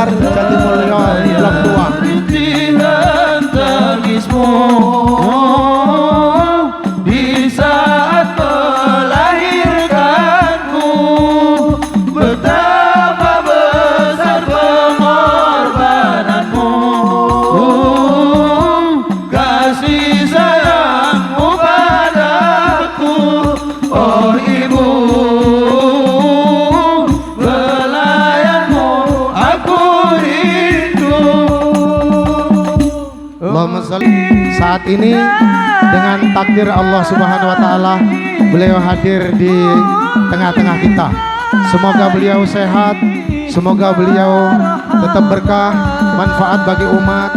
Besar Jatimulyo Blok 2. Di saat melahirkanku, betapa besar pengorbananmu, kasih sayangmu padaku, oh ibu. Belayanmu aku rindu. Allahumma sholli. Saat ini dengan takdir Allah Subhanahu wa taala beliau hadir di tengah-tengah kita. Semoga beliau sehat, semoga beliau tetap berkah, manfaat bagi umat.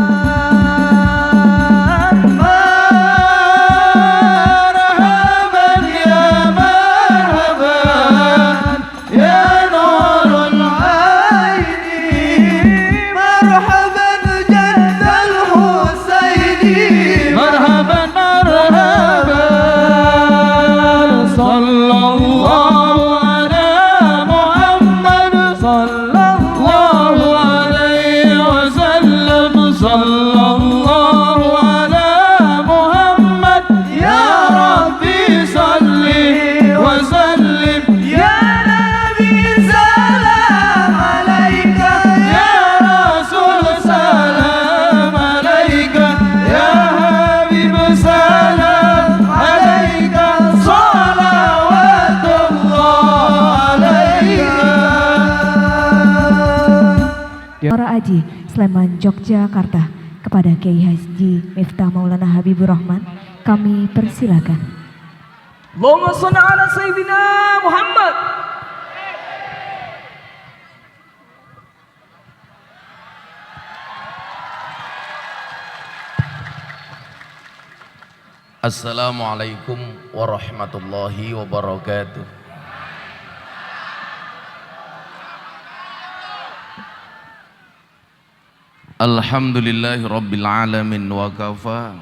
Marhaban ya marhaban ya nurul aini, marhaban jaddal husaini, marhaban marhaban. Sallallahu ala Muhammad, sallallahu alaihi wasallam, sallallahu ala Muhammad. Ya Rabbi salli wa sallim, ya Nabi salam alaika, ya Rasul salam alaika, ya Habib salam alaika, salawatullah alaika. Muara Aji, Sleman, Yogyakarta, kepada Kiai Haji Miftah Maulana Habibur Rahman, kami persilakan. Allahumma sholli ala sayyidina Muhammad. Assalamualaikum warahmatullahi wabarakatuh. Alhamdulillahi rabbil alamin wa kafa.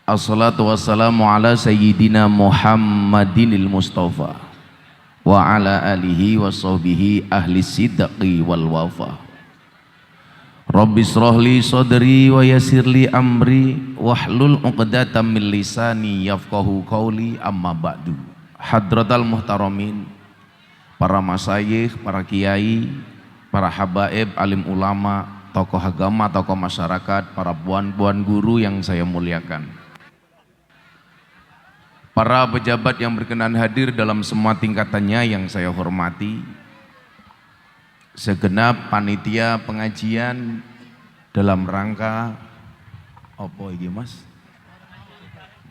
Assalatu wassalamu ala sayyidina Muhammadinil Mustafa wa ala alihi wa sahbihi ahli sidqi wal wafa. Rabbi shrahli sadri wa yassirli amri wahlul 'uqdatam min lisani yafqahu qawli, amma ba'du. Hadratal muhtaramin, para masyayikh, para kiai, para habaib, alim ulama, tokoh agama, tokoh masyarakat, para puan-puan guru yang saya muliakan, para pejabat yang berkenan hadir dalam semua tingkatannya yang saya hormati, segenap panitia pengajian dalam rangka apa iki Mas?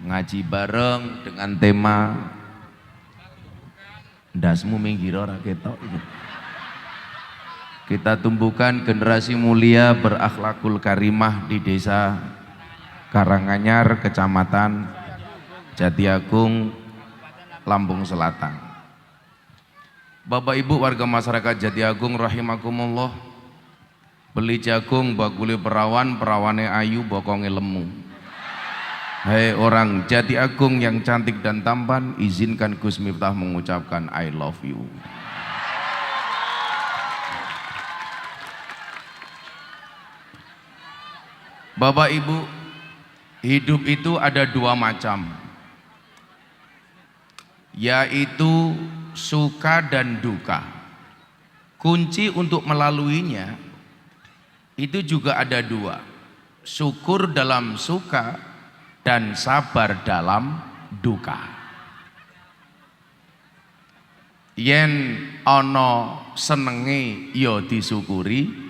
Ngaji bareng dengan tema ndasmu minggir ora ketok iki. Kita tumbuhkan generasi mulia berakhlakul karimah di desa Karanganyar, Kecamatan Jatiagung, Lampung Selatan. Bapak Ibu warga masyarakat Jatiagung rahimakumullah, beli jagung bakuli perawan, perawane ayu bokonge lemu. Hei orang Jatiagung yang cantik dan tampan, izinkan Gus Miftah mengucapkan I love you. Bapak Ibu, hidup itu ada dua macam, yaitu suka dan duka. Kunci untuk melaluinya itu juga ada dua, syukur dalam suka dan sabar dalam duka. Yen ono senenge ya disyukuri,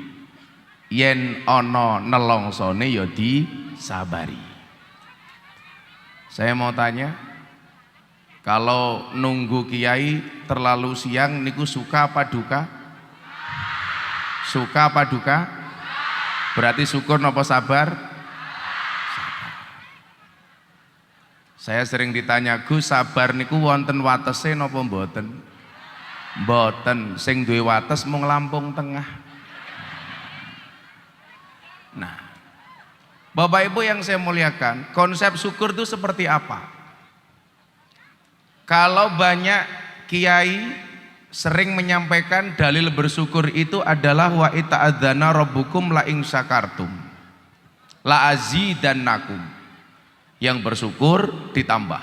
yen ono nelongsone ya disabari. Saya mau tanya, kalau nunggu kiai terlalu siang niku suka apa duka? Suka apa duka? Berarti syukur napa sabar? Saya sering ditanya, Gus sabar niku wonten watese napa mboten? Mboten, sing duwe wates mung Lampung Tengah. Nah, Bapak Ibu yang saya muliakan, konsep syukur itu seperti apa? Kalau banyak kiai sering menyampaikan dalil bersyukur itu adalah wa ita'adzana rabbukum la ing syakartum la azidannakum. Yang bersyukur ditambah.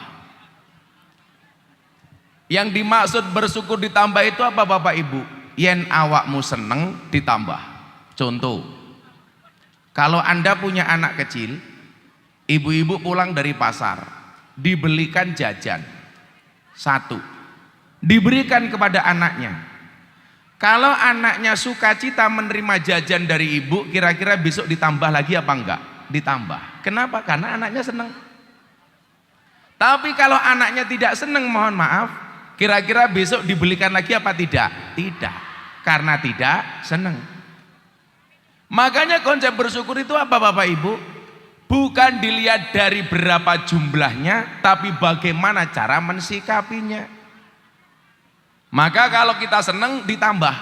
Yang dimaksud bersyukur ditambah itu apa Bapak Ibu? Yen awakmu seneng ditambah. Contoh, kalau Anda punya anak kecil, ibu-ibu pulang dari pasar, dibelikan jajan satu, diberikan kepada anaknya. Kalau anaknya sukacita menerima jajan dari ibu, kira-kira besok ditambah lagi apa enggak? Ditambah. Kenapa? Karena anaknya senang. Tapi kalau anaknya tidak senang, mohon maaf, kira-kira besok dibelikan lagi apa tidak? Tidak, karena tidak senang. Makanya konsep bersyukur itu apa Bapak Ibu? Bukan dilihat dari berapa jumlahnya, tapi bagaimana cara mensikapinya. Maka kalau kita senang ditambah.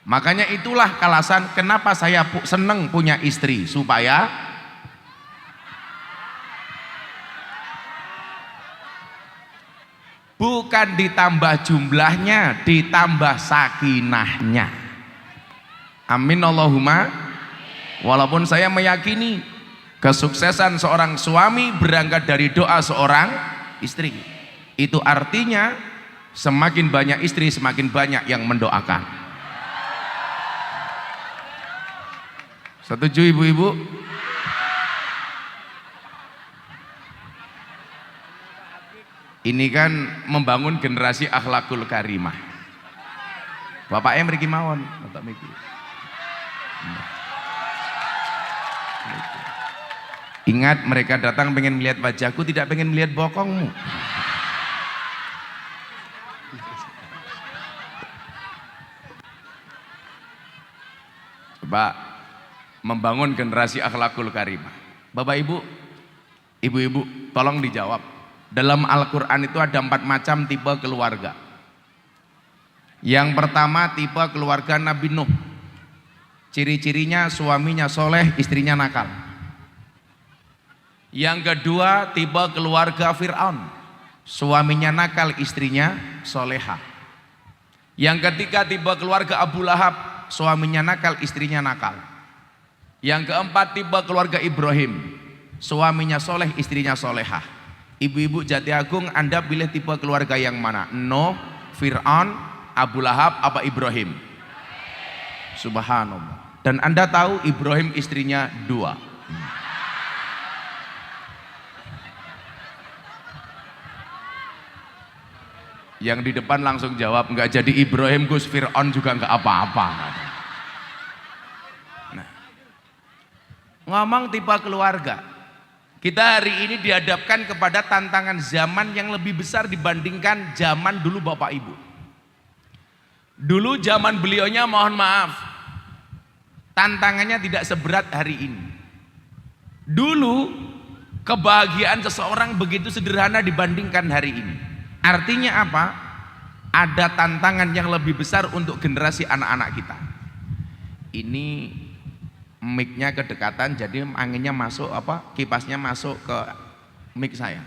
Makanya itulah alasan kenapa saya senang punya istri, supaya bukan ditambah jumlahnya, ditambah sakinahnya. Amin Allahumma. Walaupun saya meyakini kesuksesan seorang suami berangkat dari doa seorang istri. Itu artinya semakin banyak istri, semakin banyak yang mendoakan. Setuju ibu-ibu? Ini kan membangun generasi akhlakul karimah. Bapak mriki mawon, Bapak mriki. Ingat, mereka datang pengen melihat wajahku, tidak pengen melihat bokongmu. Coba membangun generasi akhlakul karimah. Bapak Ibu, ibu-ibu, tolong dijawab. Dalam Al-Quran itu ada 4 macam tipe keluarga. Yang pertama tipe keluarga Nabi Nuh. Ciri-cirinya suaminya soleh, istrinya nakal. Yang kedua tipe keluarga Fir'aun. Suaminya nakal, istrinya soleha. Yang ketiga tipe keluarga Abu Lahab. Suaminya nakal, istrinya nakal. Yang keempat tipe keluarga Ibrahim. Suaminya soleh, istrinya solehah. Ibu-ibu Jati Agung, Anda pilih tipe keluarga yang mana? Nuh, Fir'aun, Abu Lahab, apa Ibrahim? Subhanallah. Dan Anda tahu Ibrahim istrinya 2. Yang di depan langsung jawab, enggak jadi Ibrahim, Gus, Fir'aun juga enggak apa-apa. Nah, ngomong tipe keluarga, kita hari ini dihadapkan kepada tantangan zaman yang lebih besar dibandingkan zaman dulu Bapak Ibu. Dulu zaman beliaunya, mohon maaf, tantangannya tidak seberat hari ini. Dulu kebahagiaan seseorang begitu sederhana dibandingkan hari ini. Artinya apa? Ada tantangan yang lebih besar untuk generasi anak-anak kita. Ini mic-nya kedekatan, jadi anginnya masuk, kipasnya masuk ke mic saya.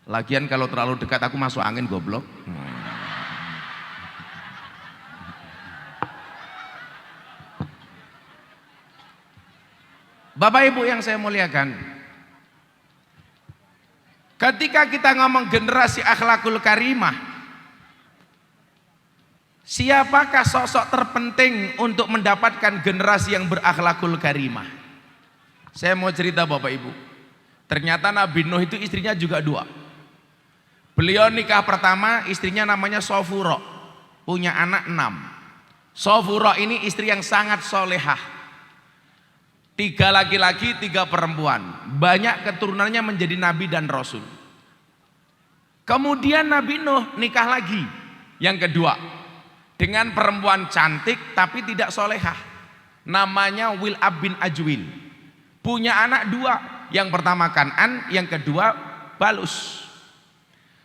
Lagian kalau terlalu dekat aku masuk angin, goblok. Bapak Ibu yang saya muliakan, ketika kita ngomong generasi akhlakul karimah, siapakah sosok terpenting untuk mendapatkan generasi yang berakhlakul karimah? Saya mau cerita Bapak Ibu. Ternyata Nabi Nuh itu istrinya juga 2. Beliau nikah pertama, istrinya namanya Sofuro, punya anak 6. Sofuro ini istri yang sangat solehah. 3 laki-laki, 3 perempuan. Banyak keturunannya menjadi nabi dan rasul. Kemudian Nabi Nuh nikah lagi, yang kedua, dengan perempuan cantik tapi tidak solehah. Namanya Wil'ab bin Ajwil. Punya anak 2. Yang pertama Kan'an, yang kedua Balus.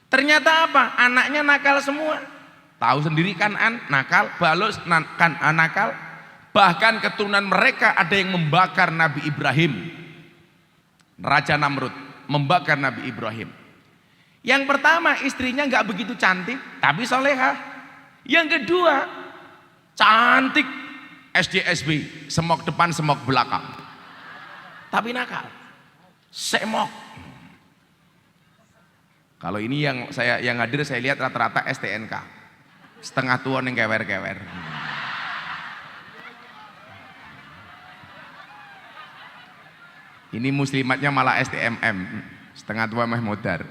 Ternyata apa? Anaknya nakal semua. Tahu sendiri Kan'an nakal, Balus nakal. Bahkan keturunan mereka ada yang membakar Nabi Ibrahim. Raja Namrud membakar Nabi Ibrahim. Yang pertama istrinya nggak begitu cantik tapi solehah. Yang kedua, cantik SD SB, semok depan semok belakang. Tapi nakal. Semok. Kalau ini yang hadir saya lihat rata-rata STNK. Setengah tua yang kewer-kewer. Ini muslimatnya malah STMM, setengah tua mah modar.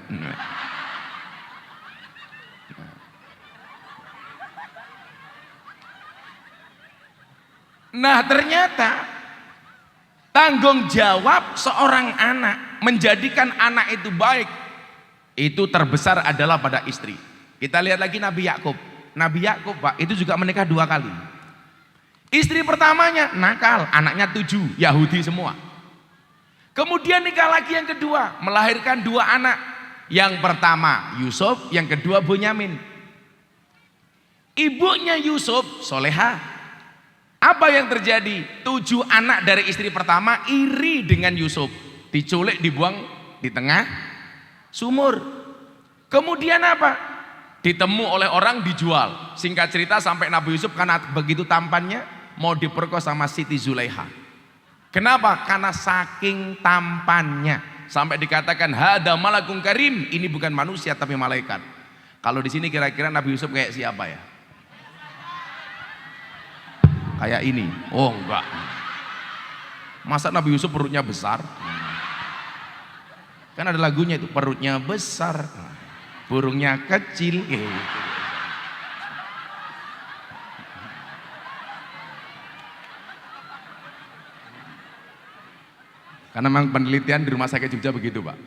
Nah ternyata tanggung jawab seorang anak menjadikan anak itu baik itu terbesar adalah pada istri. Kita lihat lagi Nabi Yakub. Nabi Yakub Pak itu juga menikah 2 kali. Istri pertamanya nakal, anaknya 7 Yahudi semua. Kemudian nikah lagi yang kedua, melahirkan 2 anak. Yang pertama Yusuf, yang kedua Bunyamin. Ibunya Yusuf soleha. Apa yang terjadi? 7 anak dari istri pertama iri dengan Yusuf, diculik, dibuang di tengah sumur. Kemudian apa? Ditemu oleh orang, dijual. Singkat cerita sampai Nabi Yusuf karena begitu tampannya mau diperkosa sama Siti Zulaiha. Kenapa? Karena saking tampannya sampai dikatakan hada malakun karim, ini bukan manusia tapi malaikat. Kalau di sini kira-kira Nabi Yusuf kayak siapa ya? Kayak ini. Oh enggak. Masa Nabi Yusuf perutnya besar? Kan ada lagunya itu, perutnya besar, burungnya kecil. Karena memang penelitian di rumah sakit Jogja begitu Pak.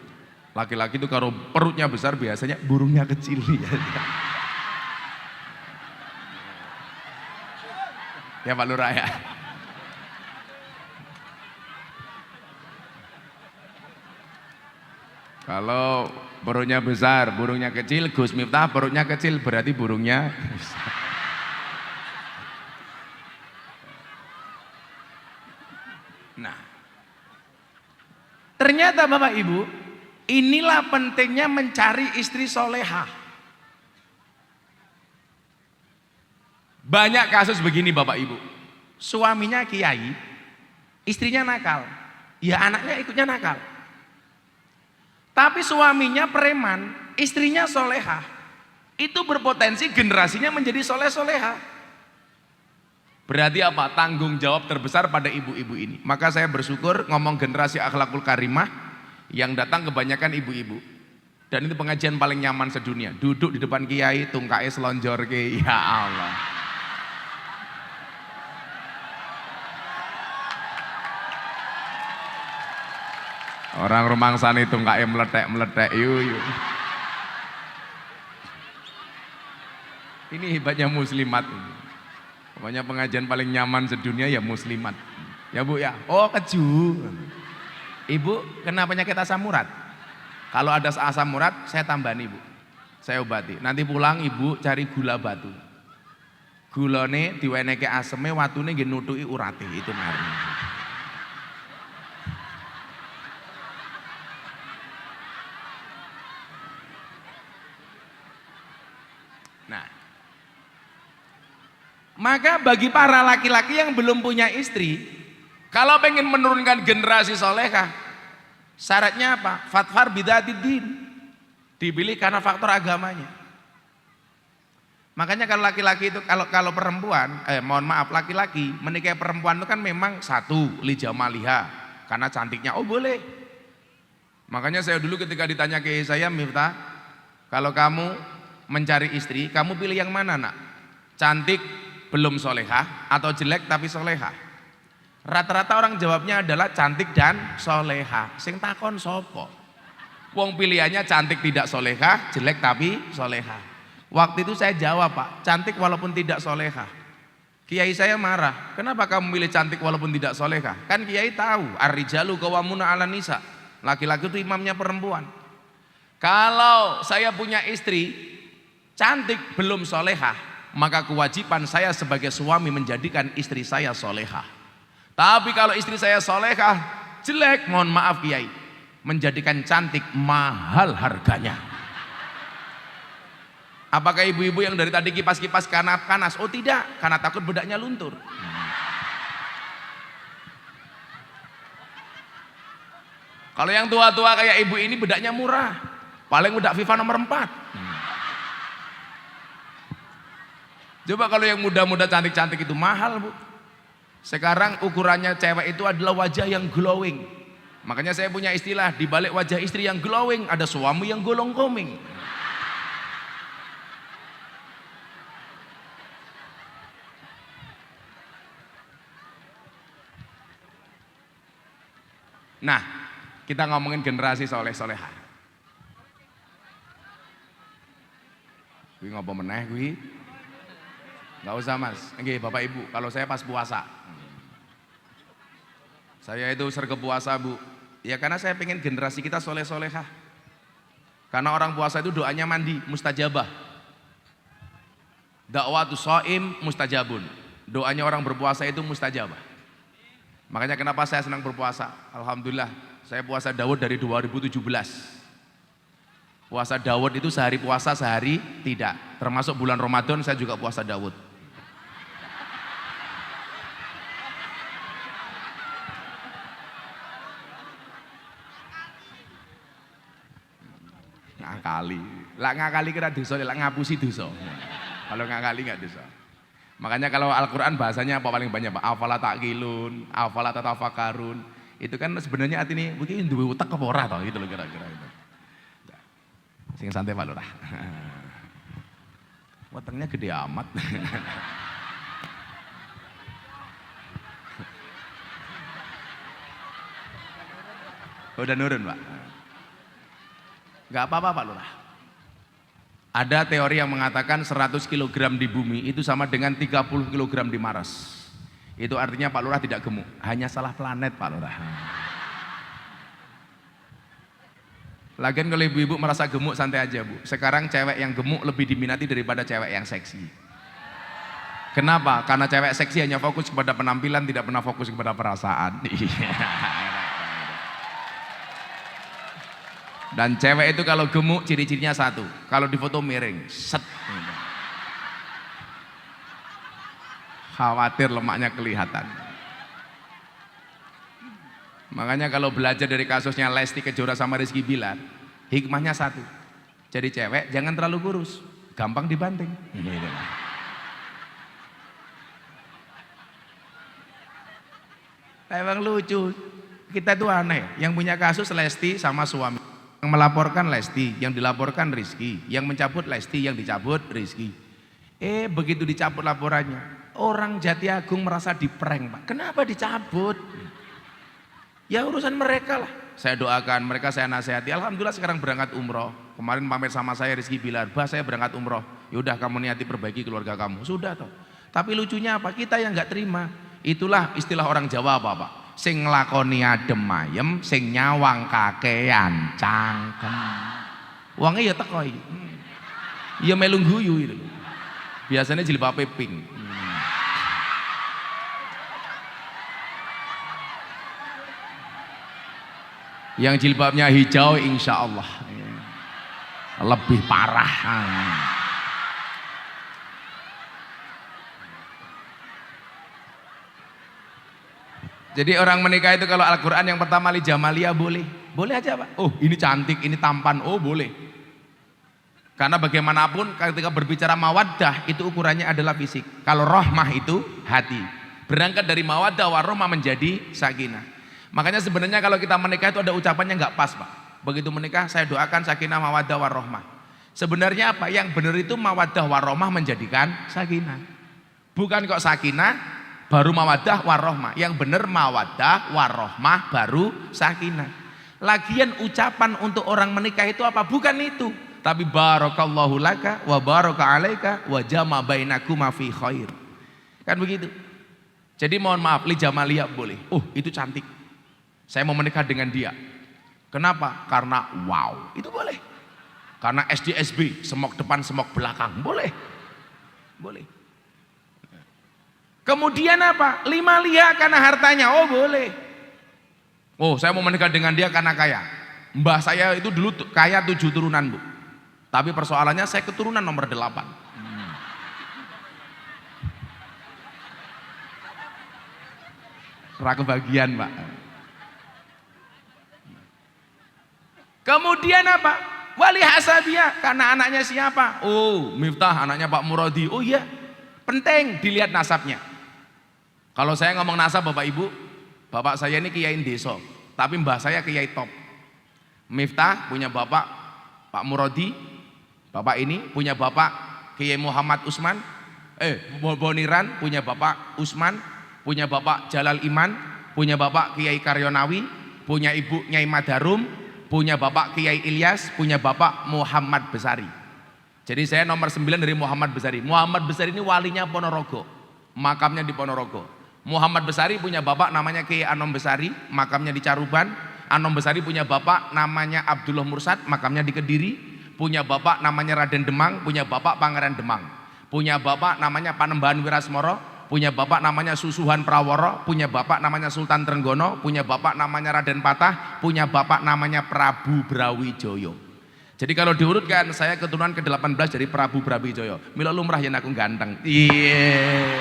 Laki-laki itu kalau perutnya besar biasanya burungnya kecil. Ya Pak Lurah ya. Kalau perutnya besar, burungnya kecil, Gus Miftah perutnya kecil berarti burungnya besar. Nah, ternyata Bapak Ibu, inilah pentingnya mencari istri solehah. Banyak kasus begini Bapak Ibu, suaminya kiai, istrinya nakal, ya anaknya ikutnya nakal. Tapi suaminya preman, istrinya solehah, itu berpotensi generasinya menjadi soleh-solehah. Berarti apa? Tanggung jawab terbesar pada ibu-ibu ini. Maka saya bersyukur ngomong generasi akhlakul karimah yang datang kebanyakan ibu-ibu. Dan itu pengajian paling nyaman sedunia. Duduk di depan kiai, tungkae selonjor ke, ya Allah. Orang rumangsane tungkae meletek-meletek yuyu. Ini hebatnya muslimat. Pokoknya pengajian paling nyaman sedunia ya muslimat. Ya Bu ya. Oh keju. Ibu kena penyakit asam urat. Kalau ada asam urat saya tambahin Ibu. Saya obati. Nanti pulang Ibu cari gula batu. Gulane diweneke aseme, watune nggih nutuki urate, itu mari. Nah, maka bagi para laki-laki yang belum punya istri, kalau pengen menurunkan generasi solehah, syaratnya apa? Fatfar bidzatiddin, dipilih karena faktor agamanya. Makanya kalau laki-laki itu, kalau perempuan, mohon maaf, laki-laki menikahi perempuan itu kan memang satu, lijamaliha, karena cantiknya, oh boleh. Makanya saya dulu ketika ditanya ke saya, Miftah, kalau kamu mencari istri, kamu pilih yang mana nak? Cantik belum solehah atau jelek tapi solehah? Rata-rata orang jawabnya adalah cantik dan solehah. Sing takon sopo? Wong pilihannya cantik tidak solehah, jelek tapi solehah. Waktu itu saya jawab Pak, cantik walaupun tidak solehah. Kiai saya marah, kenapa kamu milih cantik walaupun tidak solehah? Kan kiai tahu, ar-rijalu qawwamuna 'alan nisa. Laki-laki itu imamnya perempuan. Kalau saya punya istri cantik belum solehah, maka kewajiban saya sebagai suami menjadikan istri saya solehah. Tapi kalau istri saya solehah, jelek, mohon maaf kiai, menjadikan cantik mahal harganya. Apakah ibu-ibu yang dari tadi kipas-kipas panas? Oh tidak, karena takut bedaknya luntur. Kalau yang tua-tua kayak ibu ini bedaknya murah, paling bedak FIFA nomor 4. Coba kalau yang muda-muda cantik-cantik itu mahal, Bu. Sekarang ukurannya cewek itu adalah wajah yang glowing. Makanya saya punya istilah, di balik wajah istri yang glowing ada suami yang golong koming. Nah, kita ngomongin generasi soleh-soleha. Kuwi ngopo meneh kuwi? Enggak usah Mas. Nggih Bapak Ibu, kalau saya pas puasa. Saya itu sergap puasa, Bu. Ya karena saya pengen generasi kita soleh-solehah. Karena orang puasa itu doanya mandi, mustajabah. Dakwatu shaim mustajabun. Doanya orang berpuasa itu mustajabah. Makanya kenapa saya senang berpuasa? Alhamdulillah, saya puasa Daud dari 2017. Puasa Daud itu sehari puasa, sehari tidak. Termasuk bulan Ramadan saya juga puasa Daud. Ngakali. Lah ngakali kira dosa, lah ngapusi dosa. Kalau ngakali enggak dosa. Makanya kalau Al-Quran bahasanya apa paling banyak Pak? Afala ta'qilun, afala tatafakarun. Itu kan sebenarnya artinya mungkin duwe utak apa ora toh gitu loh kira-kira itu. Sing santai Pak Lurah. Wetengnya gede amat. Udah nurun Pak. Gak apa-apa Pak Lurah. Ada teori yang mengatakan 100 kg di bumi itu sama dengan 30 kg di Mars. Itu artinya Pak Lurah tidak gemuk, hanya salah planet Pak Lurah. Lagian kalau ibu-ibu merasa gemuk santai aja Bu. Sekarang cewek yang gemuk lebih diminati daripada cewek yang seksi. Kenapa? Karena cewek seksi hanya fokus kepada penampilan, tidak pernah fokus kepada perasaan. Dan cewek itu kalau gemuk ciri-cirinya satu, kalau di foto miring, set. Khawatir lemaknya kelihatan. Makanya kalau belajar dari kasusnya Lesti Kejora sama Rizky Bilar, hikmahnya satu, jadi cewek jangan terlalu kurus, gampang dibanting. Emang lucu, kita tuh aneh, yang punya kasus Lesti sama suami. Yang melaporkan Lesti, yang dilaporkan Rizky, yang mencabut Lesti, yang dicabut Rizky. Begitu dicabut laporannya, orang Jati Agung merasa diprank Pak. Kenapa dicabut? Ya urusan mereka lah. Saya doakan mereka, saya nasihati. Alhamdulillah sekarang berangkat umroh. Kemarin pamit sama saya Rizky Bilar, bah saya berangkat umroh. Yaudah kamu niati perbaiki keluarga kamu. Sudah toh. Tapi lucunya apa? Kita yang nggak terima. Itulah istilah orang Jawa apa Pak? Sing nglakoni adem ayem, sing nyawang kakean cangkem. Wonge ya teko iki. Ya melu guyu itu. Biasanya jilbabe pink. Yang jilbabnya hijau insya Allah lebih parah. Jadi orang menikah itu kalau Al-Quran yang pertama li jamalia boleh aja Pak. Oh ini cantik, ini tampan, oh boleh. Karena bagaimanapun ketika berbicara mawaddah itu ukurannya adalah fisik. Kalau rahmah itu hati. Berangkat dari mawaddah warahmah menjadi sakinah. Makanya sebenarnya kalau kita menikah itu ada ucapannya nggak pas Pak. Begitu menikah saya doakan sakinah mawaddah warahmah. Sebenarnya apa? Yang benar itu mawaddah warahmah menjadikan sakinah. Bukan kok sakinah baru mawaddah warahmah. Yang benar mawaddah warahmah baru sakinah. Lagian ucapan untuk orang menikah itu apa? Bukan itu. Tapi barakallahu laka wa baraka alaika wa jama bainakuma fi khair. Kan begitu. Jadi mohon maaf, li jamalia boleh. Oh, itu cantik. Saya mau menikah dengan dia. Kenapa? Karena wow, itu boleh. Karena SDSB, semok depan, semok belakang, boleh. Boleh. Kemudian apa? Lima lia karena hartanya, oh boleh. Oh saya mau menikah dengan dia karena kaya. Mbah saya itu dulu kaya 7 turunan Bu. Tapi persoalannya saya keturunan nomor 8. Ra kebagian, Pak. Kemudian apa? Wali hasabiyah, karena anaknya siapa? Oh, Miftah anaknya Pak Muradi. Oh iya, penting dilihat nasabnya. Kalau saya ngomong nasab Bapak Ibu, bapak saya ini kiai desa, tapi mbah saya kiai top. Miftah punya bapak Pak Muradi, bapak ini punya bapak Kiai Muhammad Usman, Boniran punya bapak Usman, punya bapak Jalal Iman, punya bapak Kiai Karyonawi, punya ibu Nyai Madarum, punya bapak Kiai Ilyas, punya bapak Muhammad Besari. Jadi saya nomor 9 dari Muhammad Besari. Muhammad Besari ini walinya Ponorogo, makamnya di Ponorogo. Muhammad Besari punya bapak namanya Kiai Anom Besari, makamnya di Caruban. Anom Besari punya bapak namanya Abdullah Mursad, makamnya di Kediri. Punya bapak namanya Raden Demang, punya bapak Pangeran Demang. Punya bapak namanya Panembahan Wirasmoro, punya bapak namanya Susuhan Praworo, punya bapak namanya Sultan Trenggono, punya bapak namanya Raden Patah, punya bapak namanya Prabu Brawijaya. Jadi kalau diurutkan saya keturunan ke-18 dari Prabu Brawijaya. Mila lumrah yen aku ganteng. Iya.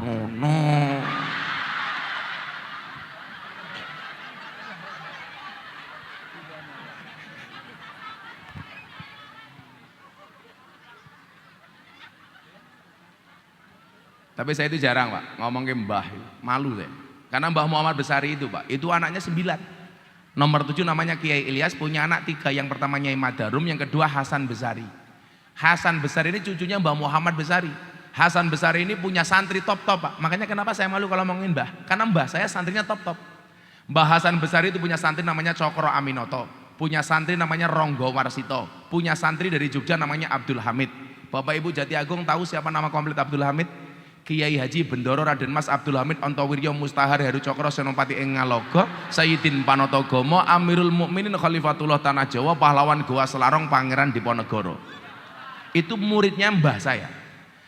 Oh no. Tapi saya itu jarang Pak ngomong ke mbah, malu saya. Karena Mbah Muhammad Besari itu Pak, itu anaknya 9. Nomor 7 namanya Kiai Ilyas, punya anak 3, yang pertama Nyai Madarum, yang kedua Hasan Besari. Hasan Besari ini cucunya Mbah Muhammad Besari. Hasan Besari ini punya santri top-top Pak, makanya kenapa saya malu kalau ngomongin mbah, karena mbah saya santrinya top-top. Mbah Hasan Besari itu punya santri namanya Cokro Aminoto, punya santri namanya Ronggo Warsito, punya santri dari Jogja namanya Abdul Hamid. Bapak Ibu Jati Agung tahu siapa nama komplit Abdul Hamid? Kiai Haji Bendoro Raden Mas Abdul Hamid Ontowiryo Mustahar Heru Cokro Senopati ing Ngalogo Sayyidin Panotogomo Amirul Mukminin Khalifatullah Tanah Jawa Pahlawan Goa Selarong Pangeran Diponegoro. Itu muridnya mbah saya.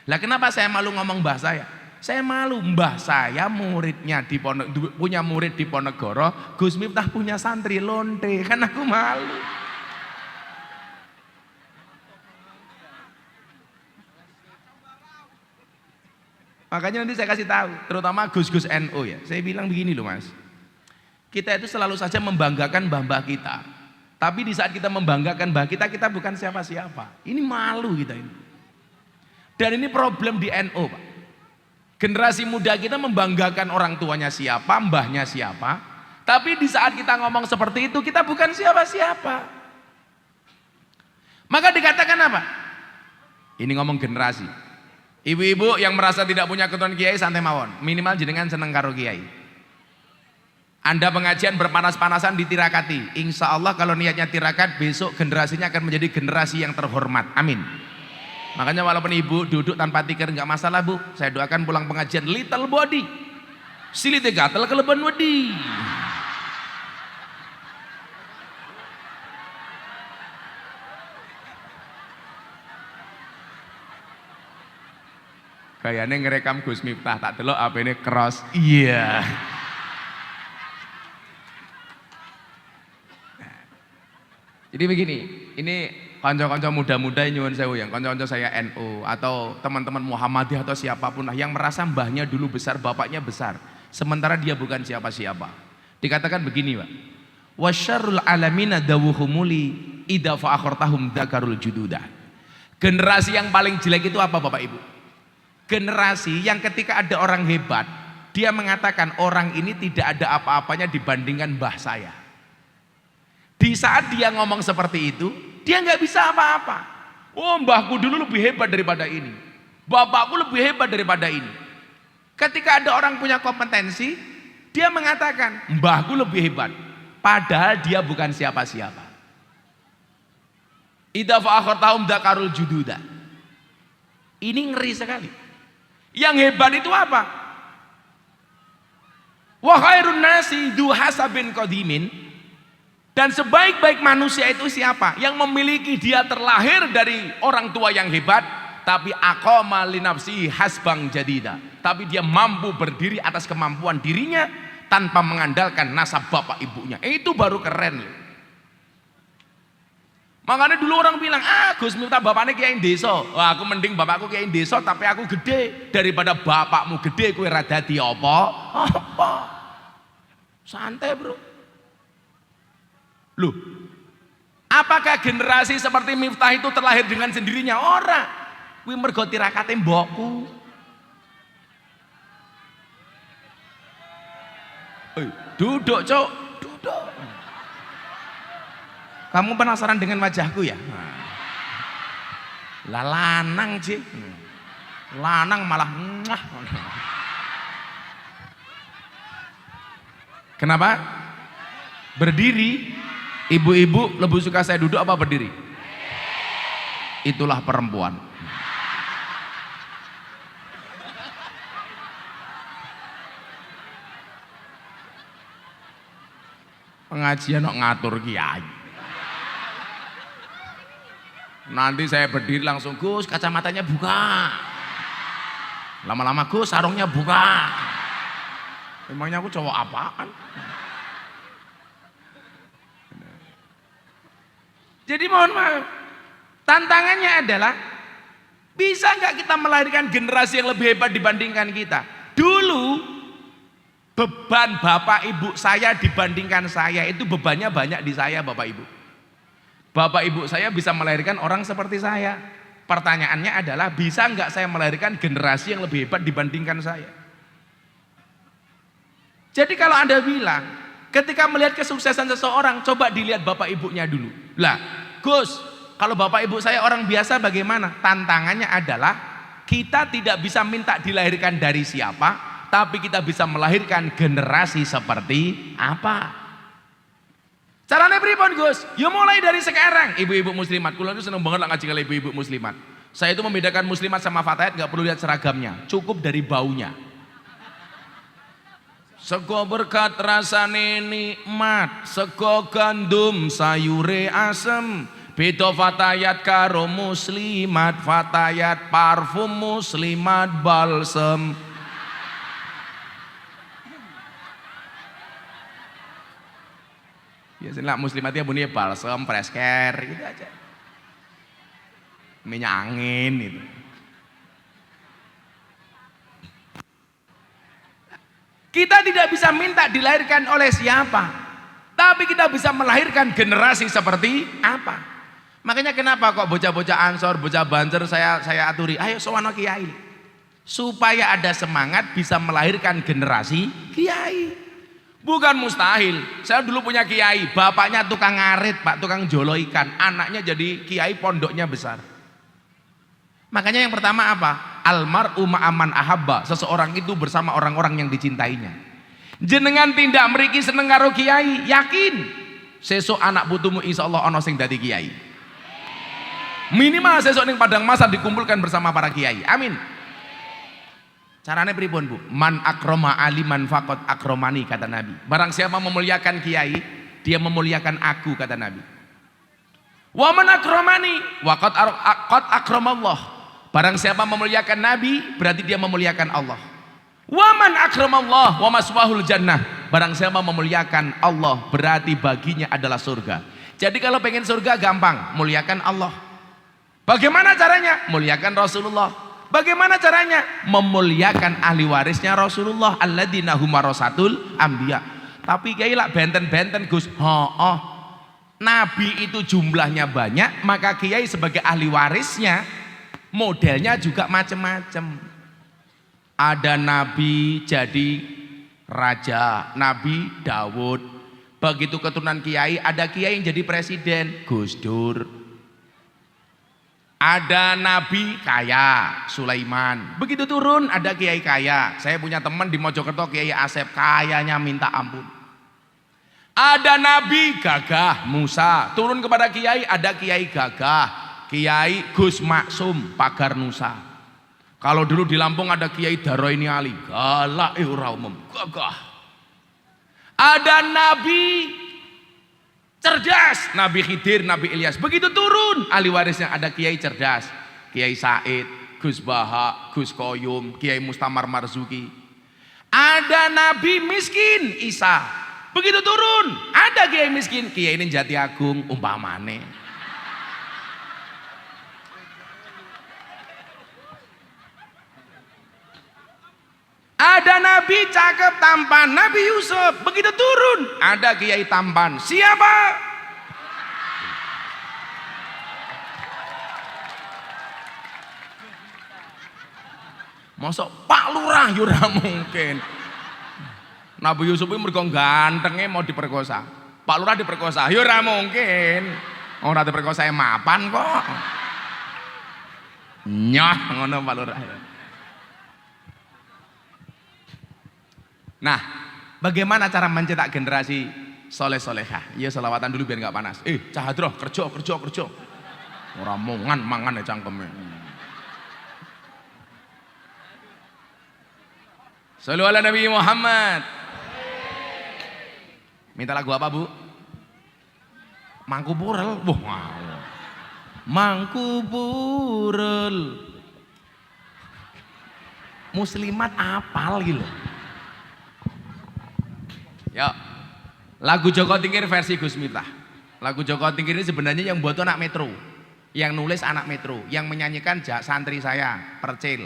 Lah kenapa saya malu ngomong mbah saya? Saya malu, mbah saya muridnya punya murid di Ponegoro, Gus Miftah punya santri lonte, kan aku malu. Makanya nanti saya kasih tahu, terutama Gus-Gus NU ya. Saya bilang begini loh Mas, kita itu selalu saja membanggakan mbah-mbah kita. Tapi di saat kita membanggakan mbah kita, kita bukan siapa-siapa. Ini malu kita ini. Dan ini problem di NU Pak. Generasi muda kita membanggakan orang tuanya siapa, mbahnya siapa. Tapi di saat kita ngomong seperti itu, kita bukan siapa-siapa. Maka dikatakan apa? Ini ngomong generasi. Ibu-ibu yang merasa tidak punya keturunan kiai santai mawon, minimal jenengan seneng karo kiai. Anda pengajian berpanas-panasan di Tirakati, insya Allah kalau niatnya tirakat, besok generasinya akan menjadi generasi yang terhormat, amin. Makanya walaupun ibu duduk tanpa tikar nggak masalah Bu, saya doakan pulang pengajian little body, silite gatel keleban wedi. Kayaknya ngerekam Gus Miftah, tak delok apa ini cross, iya. Jadi begini, ini konco-konco muda-muda nyuwun sewu yang konco-konco saya NU atau teman-teman Muhammadiyah atau siapapun lah yang merasa mbahnya dulu besar, bapaknya besar, sementara dia bukan siapa-siapa. Dikatakan begini Pak, wasyarrul alamina dawuhumuli idza fa'akhartahum dzakarul jududa. Generasi yang paling jelek itu apa Bapak Ibu? Generasi yang ketika ada orang hebat, dia mengatakan orang ini tidak ada apa-apanya dibandingkan mbah saya. Di saat dia ngomong seperti itu, dia nggak bisa apa-apa. Oh, mbahku dulu lebih hebat daripada ini, bapakku lebih hebat daripada ini. Ketika ada orang punya kompetensi, dia mengatakan mbahku lebih hebat, padahal dia bukan siapa-siapa. Idza fa'akhartahum dzakarul jududa. Ini ngeri sekali. Yang hebat itu apa? Wa khairun nasi du hasabin qadimin. Dan sebaik-baik manusia itu siapa? Yang memiliki dia terlahir dari orang tua yang hebat, tapi aqama li nafsi hasbang jadida. Tapi dia mampu berdiri atas kemampuan dirinya tanpa mengandalkan nasab bapak ibunya. Itu baru keren loh. Makanya dulu orang bilang, Gus Miftah bapaknya kiai desa. Wah, aku mending bapakku kiai desa tapi aku gede daripada bapakmu gede kowe ra dadi apa? Apa? Santai, Bro. Loh, apakah generasi seperti Miftah itu terlahir dengan sendirinya? Ora. Kuwi mergo tirakate mbokku. Duduk, Cuk. Duduk. Kamu penasaran dengan wajahku ya? Lah lanang, Cik. Lanang malah Kenapa? Berdiri. Ibu-ibu lebih suka saya duduk apa berdiri? Itulah perempuan. Pengajian kok ngatur kiai. Nanti saya berdiri langsung, Gus kacamatanya buka. Lama-lama Gus sarungnya buka. Emangnya aku cowok apaan? Jadi mohon maaf, tantangannya adalah bisa nggak kita melahirkan generasi yang lebih hebat dibandingkan kita? Dulu beban bapak ibu saya dibandingkan saya itu bebannya banyak di saya, bapak ibu. Bapak ibu saya bisa melahirkan orang seperti saya. Pertanyaannya adalah bisa nggak saya melahirkan generasi yang lebih hebat dibandingkan saya? Jadi kalau Anda bilang, ketika melihat kesuksesan seseorang, coba dilihat bapak ibunya dulu. Lah, Gus, kalau bapak ibu saya orang biasa bagaimana? Tantangannya adalah kita tidak bisa minta dilahirkan dari siapa, tapi kita bisa melahirkan generasi seperti apa. Caranya pripun, Gus? Ya mulai dari sekarang. Ibu-ibu muslimat, kula itu seneng banget lah ngaji kali ibu-ibu muslimat. Saya itu membedakan muslimat sama fatayat nggak perlu lihat seragamnya, cukup dari baunya. Sego berkat rasane nikmat, sego gandum sayure asem. Beda fatayat karo muslimat, fatayat parfum muslimat balsem. Biasanya muslimatnya bunyinya balsem, presker gitu aja. Minyak angin itu. Kita tidak bisa minta dilahirkan oleh siapa, tapi kita bisa melahirkan generasi seperti apa. Makanya kenapa kok bocah-bocah Ansor, bocah Banjar saya aturi, ayo sowan kiai. Supaya ada semangat bisa melahirkan generasi kiai. Bukan mustahil. Saya dulu punya kiai, bapaknya tukang ngarit, Pak, tukang jolo ikan, anaknya jadi kiai pondoknya besar. Makanya yang pertama apa? Almar'u ma'aman ahabba, seseorang itu bersama orang-orang yang dicintainya. Jenengan tindak mriki seneng karo kiai, yakin sesuk anak putumu insyaallah ana sing dadi kiai. Minimal sesuk ning padang mahsyar dikumpulkan bersama para kiai. Amin. Caranya pripun, Bu? Man akroma aliman faqad akromani, kata Nabi. Barang siapa memuliakan kiai, dia memuliakan aku, kata Nabi. Wa man akromani waqad akramallah. Barang siapa memuliakan Nabi, berarti dia memuliakan Allah. Wa man akramallah wa maswahul jannah. Barang siapa memuliakan Allah, berarti baginya adalah surga. Jadi kalau pengen surga gampang, muliakan Allah. Bagaimana caranya? Muliakan Rasulullah. Bagaimana caranya? Memuliakan ahli warisnya Rasulullah, alladzina hum warasatul anbiya. Tapi kiai lak benten-benten, Gus. Nabi itu jumlahnya banyak, maka kiai sebagai ahli warisnya modelnya juga macam-macam. Ada nabi jadi raja, Nabi Daud. Begitu keturunan kiai, ada kiai yang jadi presiden, Gus Dur. Ada nabi kaya, Sulaiman. Begitu turun ada kiai kaya. Saya punya teman di Mojokerto, Kiai Asep, kayanya minta ampun. Ada nabi gagah, Musa. Turun kepada kiai, ada kiai gagah, Kiai Gus Maksum, Pagar Nusa. Kalau dulu di Lampung ada Kiai Daroini Ali, galak ora umum, gagah. Ada nabi cerdas, Nabi Khidir, Nabi Ilyas. Begitu turun ahli warisnya ada kiai cerdas, Kiai Said, Gus Baha, Gus Koyum, Kiai Mustamar Marzuki. Ada nabi miskin, Isa. Begitu turun ada kiai miskin, Kiai ini Jati Agung umpamane. Ada nabi cakep tampan, Nabi Yusuf. Begitu turun, ada kiai tampan. Siapa? Mosok Pak Lurah ya ora mungkin. Nabi Yusuf itu mergo gantengnya mau diperkosa. Pak Lurah diperkosa, ya ora mungkin. Ora diperkosa mapan kok. Nyah ngono Pak Lurah. Nah, bagaimana cara mencetak generasi soleh-solehah? Ya selawatan dulu biar nggak panas. Cahadroh, kerja. Ora mangan ya cangkeme. Shallu ala Nabi Muhammad. Minta lagu apa, Bu? Mangku Purel. Mangku Purel. Muslimat apal gitu. Ya. Lagu Joko Tingkir versi Gus Miftah. Lagu Joko Tingkir ini sebenarnya yang buat anak Metro. Yang nulis anak Metro, yang menyanyikan santri saya, Percil.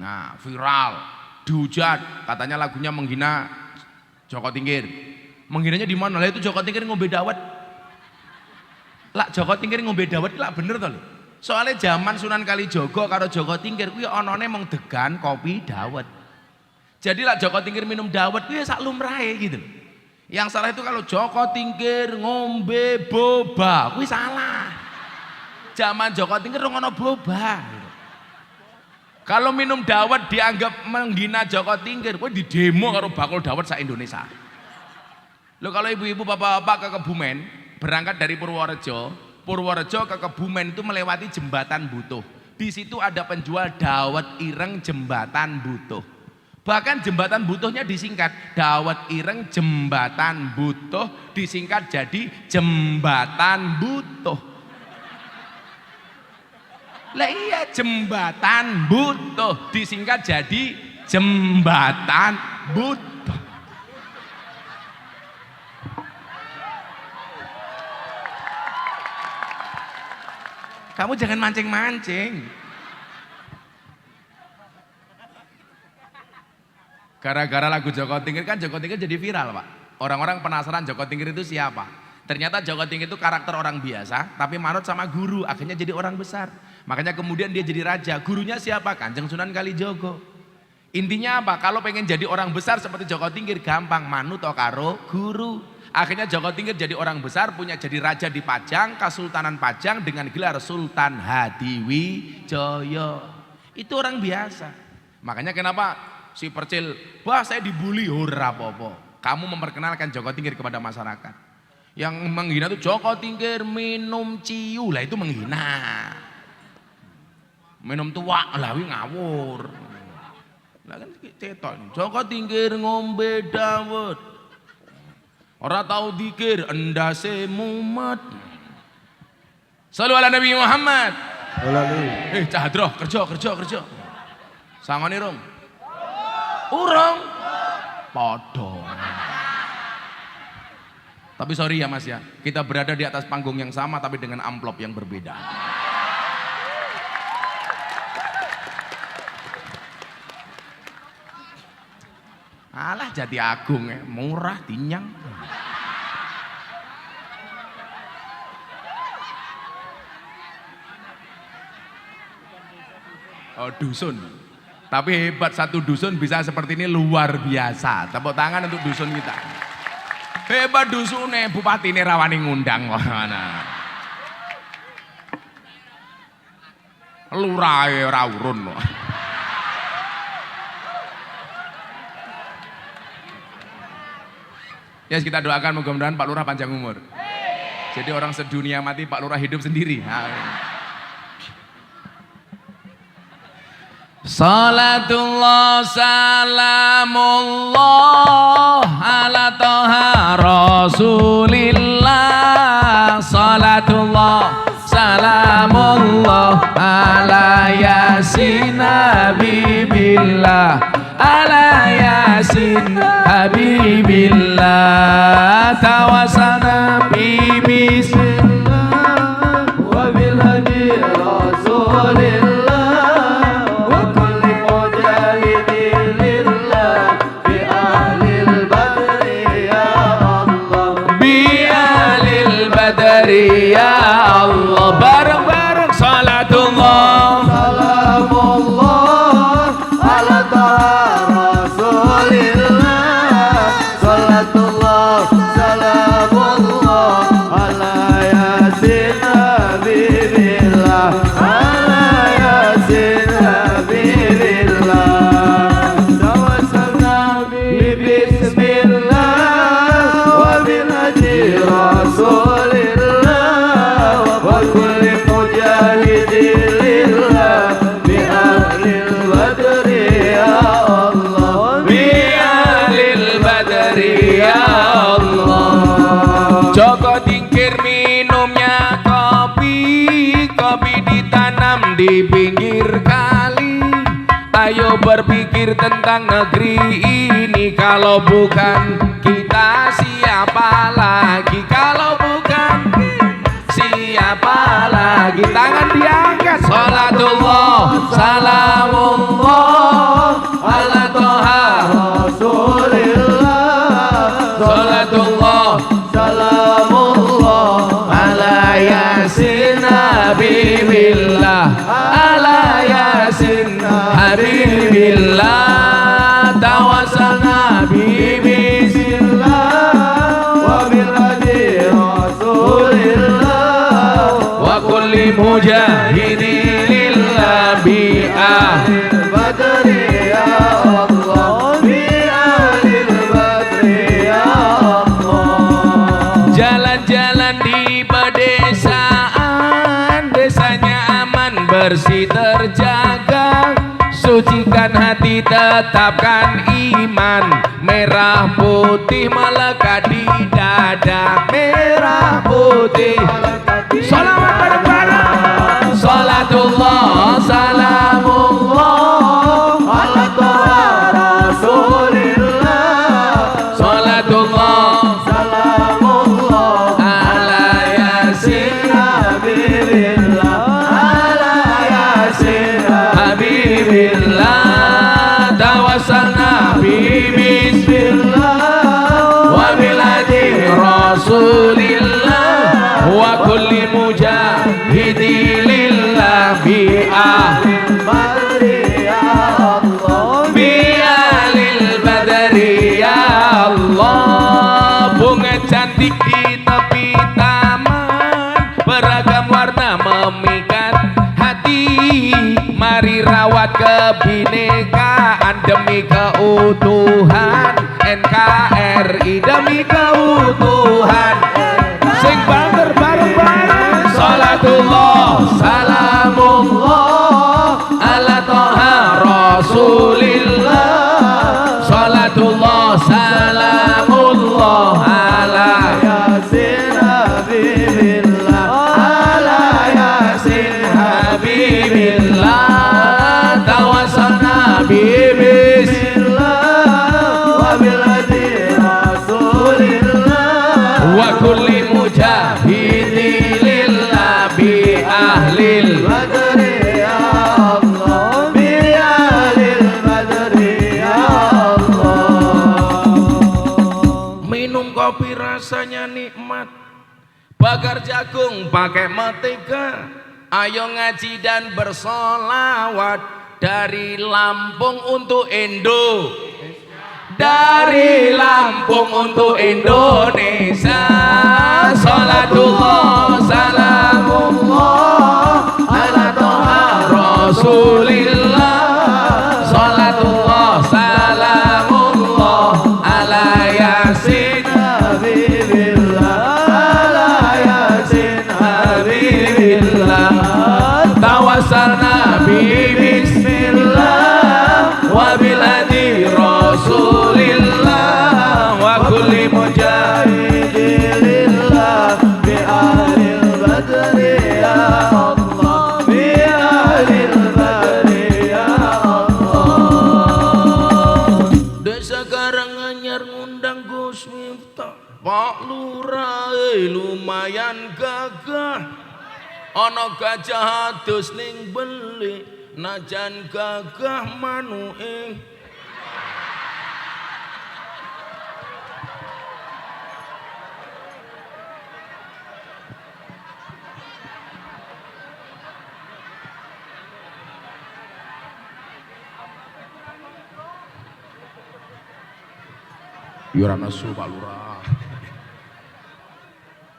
Nah, viral, dihujat, katanya lagunya menghina Joko Tingkir. Menghinanya di mana? Lah itu Joko Tingkir ngombe dawet. Lah Joko Tingkir ngombe dawet lah bener to lho. Soalnya zaman Sunan Kalijogo karo Joko Tingkir kuwi onone mung degan kopi dawet. Jadi lah Joko Tingkir minum dawet kuwi sak lumrahe gitu. Yang salah itu kalau Joko Tingkir ngombe boba, kuwi salah. Zaman Joko Tingkir ngono boba. Kalau minum dawet dianggap menghina Joko Tingkir, kuwi di demo karo bakul dawet sak Indonesia. Loh kalau ibu-ibu bapak-bapak ke Kebumen, berangkat dari Purworejo ke Kebumen itu melewati jembatan Butuh. Di situ ada penjual dawet ireng jembatan Butuh. Bahkan jembatan Butuhnya disingkat dawet ireng jembatan Butuh, disingkat jadi jembatan Butuh. Lah iya jembatan Butuh disingkat jadi jembatan Butuh. Kamu jangan mancing-mancing. Gara-gara lagu Joko Tingkir kan Joko Tingkir jadi viral, Pak. Orang-orang penasaran Joko Tingkir itu siapa. Ternyata Joko Tingkir itu karakter orang biasa, tapi manut sama guru, akhirnya jadi orang besar. Makanya kemudian dia jadi raja. Gurunya siapa? Kanjeng Sunan Kalijogo. Intinya apa? Kalau pengen jadi orang besar seperti Joko Tingkir gampang, manut karo guru. Akhirnya Joko Tingkir jadi orang besar, punya jadi raja di Pajang, Kesultanan Pajang dengan gelar Sultan Hadiwijaya. Itu orang biasa. Makanya kenapa si Percil, wah saya dibully, ora apa-apa. Kamu memperkenalkan Joko Tingkir kepada masyarakat. Yang menghina itu Joko Tingkir minum ciu, lah itu menghina. Minum tua, lah wi ngawur. Lah kan cetok ini. Joko Tingkir ngombe dawet. Ora tau dikir endase mumet. Shallu ala Nabi Muhammad. Cahadroh, kerja. Sangone rung. Urung. Podo. Tapi sorry ya Mas ya, kita berada di atas panggung yang sama tapi dengan amplop yang berbeda. Alah Jati Agung murah dinyang. Oh dusun. Tapi hebat satu dusun bisa seperti ini luar biasa. Tepuk tangan untuk dusun kita. Hebat dusune, bupati ini rawani ngundang mana. Lurahe ora urun. Ya kita doakan mudah-mudahan Pak Lurah panjang umur. Jadi orang sedunia mati Pak Lurah hidup sendiri. Salatullah salamullah ala toha rasulillah. Salatullah salamullah ala yasin habibillah. Ala yasin habibillah. Tawasana bismillah wa bil hadi rasulillah. mikir tentang negeri ini. Kalau bukan kita siapa lagi? Kalau bukan siapa lagi? Tangan diangkat. Salatullah salamullah ala toha rasulillah. Salatullah salamullah ala yasin habibillah. Ala yasin habibillah. Tawassalna bi bismillah wa bil hadi rasulillah wa kulli mujahidin lillah bi ahlil badri ya Allah. Bi ahlil badri ya Allah. Jalan-jalan di pedesaan, desanya aman bersih terjaga. Sucikan hati, tetapkan iman. Merah putih melekat di dada. Merah putih. Salawat bareng-bareng. Salatullah salamullah ala toha rasulillah. Salatullah salamullah ala yasin habibillah. Ala yasin habibillah. Tawassalna bi bismillah wa bil hadi rasulillah wa kulli mujahidin lillah bi ahlil badri ya Allah. Bi ahlil badri ya Allah. Bunga cantik di tepi taman, beragam warna memikat hati. Mari rawat kebinekaan demi keutuhan NKRI, demi keutuhan. Sing banger bareng-bareng. Salatullah salamullah ala toha rasulillah. Salatullah salamullah ala yasin habibillah. Ala yasin habibillah. Tawassalna bi bismillah wa bil hadi rasulillah wa kulli mujahidin lillah bi ahlil badri ya Allah. Bi ahlil badri ya Allah. Minum kopi rasanya nikmat, bakar jagung pakai mentega. Ayo ngaji dan bersolawat. Dari Lampung untuk Indo, dari Lampung untuk Indonesia. Salatullah salamullah ala toha rasulillah. Salatullah salamullah ala yasin habibillah. Ala yasin habibillah. Tawassalna bi bismillah wa bil hadi rasulillah wa kulli mujahidin lillah bi ahlil badri ya Allah. Bi ahlil badri ya Allah. Desa Karanganyar ngundang Gus Miftah. Pak Lurah lumayan gagah. Ana gajah adus ning beli, najan gagah manuke. Yura nasu Pak Lurah.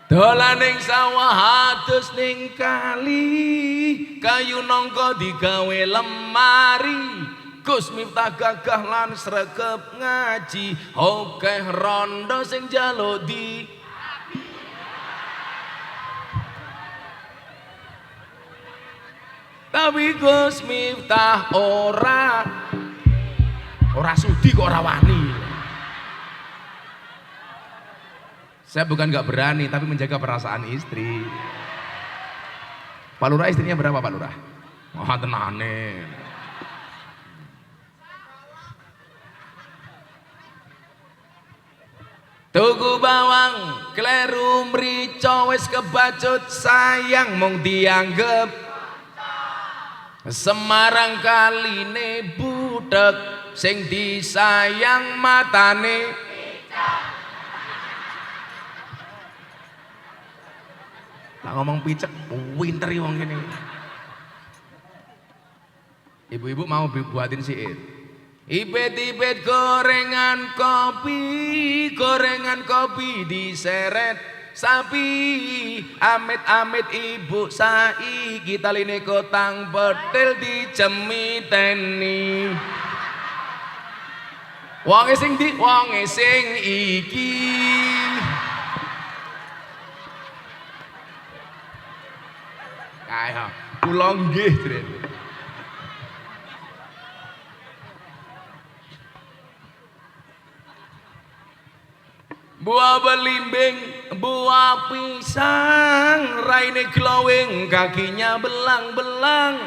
Dolan ning sawah adus ning kali, kayu nangka digawe lemari. Gus Miftah gagah lan sregep ngaji, akeh rondo sing njaluk di. Tapi Gus Miftah ora sudi kok ora wani. Saya bukan nggak berani, tapi menjaga perasaan istri. Pak Lurah istrinya berapa Pak Lurah? Oh tenane. Tuku bawang kleru mrica wis kebacut sayang mung dianggep Semarang kaline butek sing disayang matane Lah ngomong picek pinter iki wong kene Ibu-ibu mau buatin siit Ipet-ipet gorengan kopi diseret sapi amit-amit ibu saiki taline kotang petil dicemiteni wonge sing iki kaya kula nggih Dren Buah belimbing, buah pisang, raine glowing, kakinya belang-belang.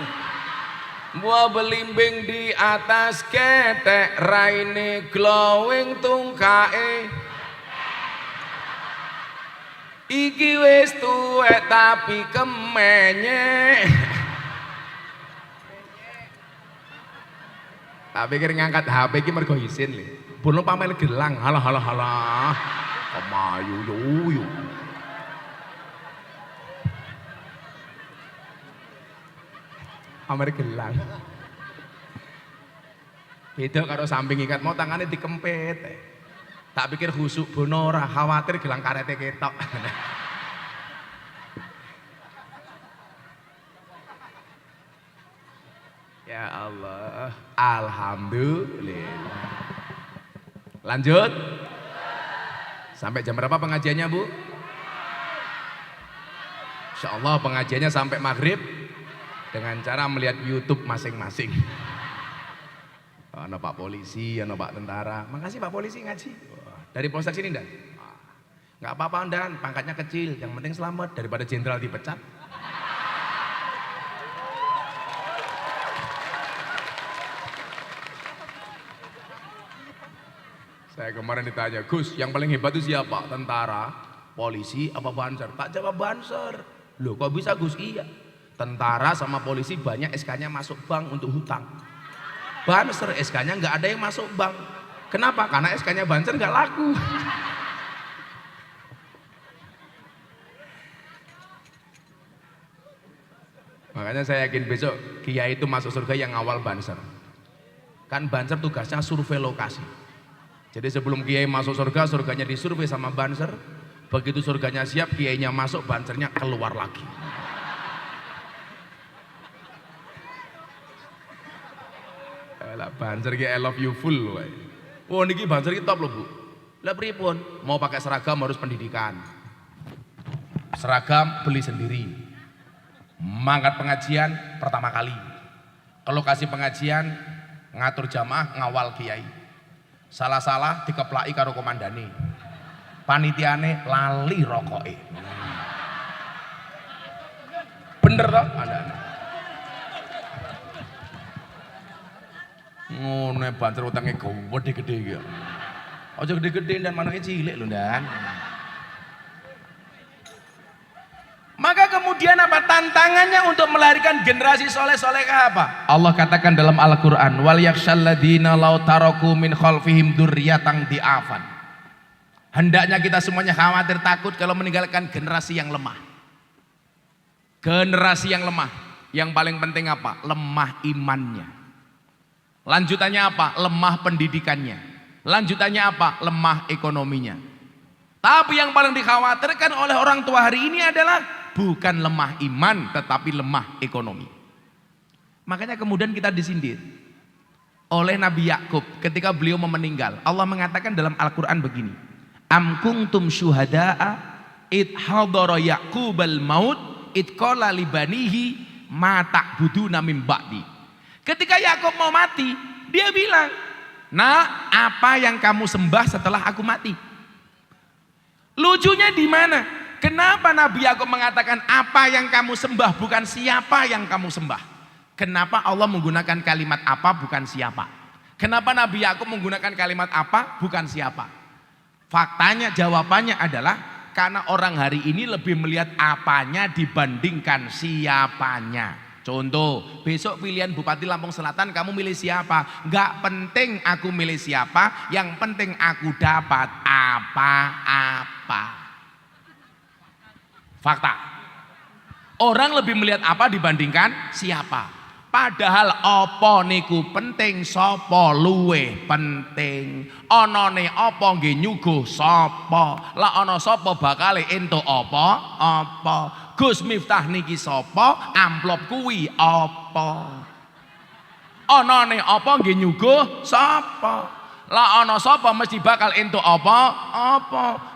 Buah belimbing di atas ketek, raine glowing, tungkae. Iki wis tuwek tapi kemenye. Tak pikir ngangkat HP iki mergo isin lho. Bono pamel gelang, halah. Kemayu yo. Amer gelang. Beda karo samping ikat mau tangane dikempit. Tak pikir khusuk bono ora, khawatir gelang karete ketok. Ya Allah, alhamdulillah. Lanjut. Sampai jam berapa pengajiannya, Bu? Insya Allah pengajiannya sampai maghrib dengan cara melihat YouTube masing-masing. Ada Pak Polisi, ada Pak Tentara. Makasih Pak Polisi ngaji. Dari Polsek sini, Dan? Nggak apa-apa, Dan. Pangkatnya kecil. Yang penting selamat daripada jenderal dipecat. Saya kemarin ditanya, Gus, yang paling hebat itu siapa? Tentara, polisi, apa banser? Tak jawab banser. Loh kok bisa Gus? Iya. Tentara sama polisi banyak SK-nya masuk bank untuk hutang. Banser SK-nya nggak ada yang masuk bank. Kenapa? Karena SK-nya banser nggak laku. Makanya saya yakin besok Kiai itu masuk surga yang awal banser. Kan banser tugasnya survei lokasi. Jadi sebelum Kiai masuk surga, surganya disurvei sama banser. Begitu surganya siap, Kiainya masuk, bansernya keluar lagi. Lah banser ki I love you full wae. Oh niki banser ki top lho, Bu. Lah pripun? Mau pakai seragam harus pendidikan. Seragam beli sendiri. Mangkat pengajian pertama kali. Ke lokasi pengajian ngatur jamaah ngawal Kiai. Salah-salah dikeplaki karo komandane. Panitiane lali rokoke. Bener toh? Ngono banter utangnya gede-gede iki. Aja gede-gede dan manake cilik lho, Dan. Maka kemudian apa tantangannya untuk melahirkan generasi soleh-solehah apa? Allah katakan dalam Al-Qur'an, wal yakhshalladzina law taraku min khalfihim dzurriyyatan di'afan. Hendaknya kita semuanya khawatir takut kalau meninggalkan generasi yang lemah. Generasi yang lemah. Yang paling penting apa? Lemah imannya. Lanjutannya apa? Lemah pendidikannya. Lanjutannya apa? Lemah ekonominya. Tapi yang paling dikhawatirkan oleh orang tua hari ini adalah bukan lemah iman, tetapi lemah ekonomi. Makanya kemudian kita disindir oleh Nabi Yakub ketika beliau mau meninggal. Allah mengatakan dalam Al-Quran begini, Am kuntum syuhada'a id hadara Yaqubal maut id qala libanihi ma ta'buduna min ba'di. Ketika Yakub mau mati, dia bilang, "Nah, apa yang kamu sembah setelah aku mati?" Lucunya di mana? Kenapa Nabi Yakub mengatakan apa yang kamu sembah bukan siapa yang kamu sembah? Kenapa Allah menggunakan kalimat apa bukan siapa? Kenapa Nabi Yakub menggunakan kalimat apa bukan siapa? Faktanya, jawabannya adalah karena orang hari ini lebih melihat apanya dibandingkan siapanya. Contoh, besok pilihan Bupati Lampung Selatan, kamu milih siapa? Nggak penting aku milih siapa, yang penting aku dapat apa-apa. Fakta. Orang lebih melihat apa dibandingkan siapa. Padahal apa niku penting, sapa luweh penting. Anane apa nggih nyuguh sapa. Lah ana sapa bakale entuk apa? Gus Miftah niki sapa? Amplop kuwi apa? Anane apa nggih nyuguh sapa. Lah ana sapa mesti bakal entuk apa?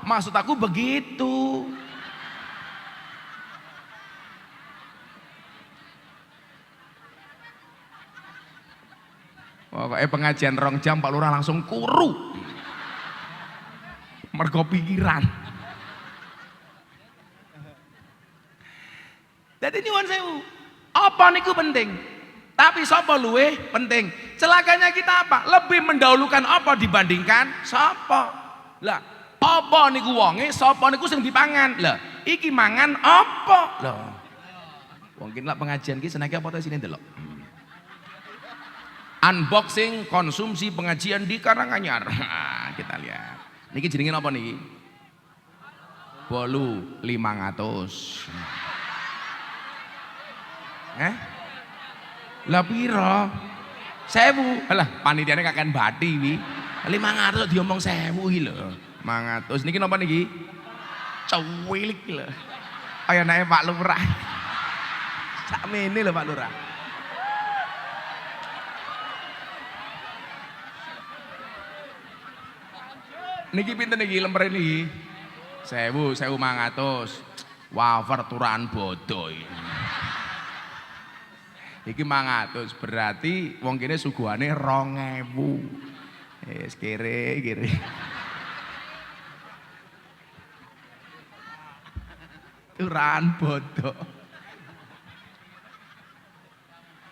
Maksud aku begitu. Pokoknya pengajian 2 jam Pak Lurah langsung kuru. Mergo pikiran. Jadi nyuwun sewu. Apa niku penting? Tapi sapa luweh penting. Celakanya kita apa? Lebih mendahulukan apa dibandingkan sapa. Lah, apa niku wonge, sapa niku sing dipangan. Lah, iki mangan apa? Lah. Mungkin lah pengajian iki senenge apa to sini ndelok. Unboxing konsumsi pengajian di Karanganyar. Kita lihat. Niki jenenge apa niki? Bolu 500. Lah piro? 1000. Alah, panitiane kakean bathi wi. 500 diomong 1000 iki lho. 500. Niki napa niki? Cuwilik lho. Kaya nae Pak Lurah. Sakmene lho Pak Lurah. Niki pinten niki lemper niki? 1500. Wafer turan bodoh. Iki 500 berarti wong kene suguhane 2000. Wis kere. Turan bodoh.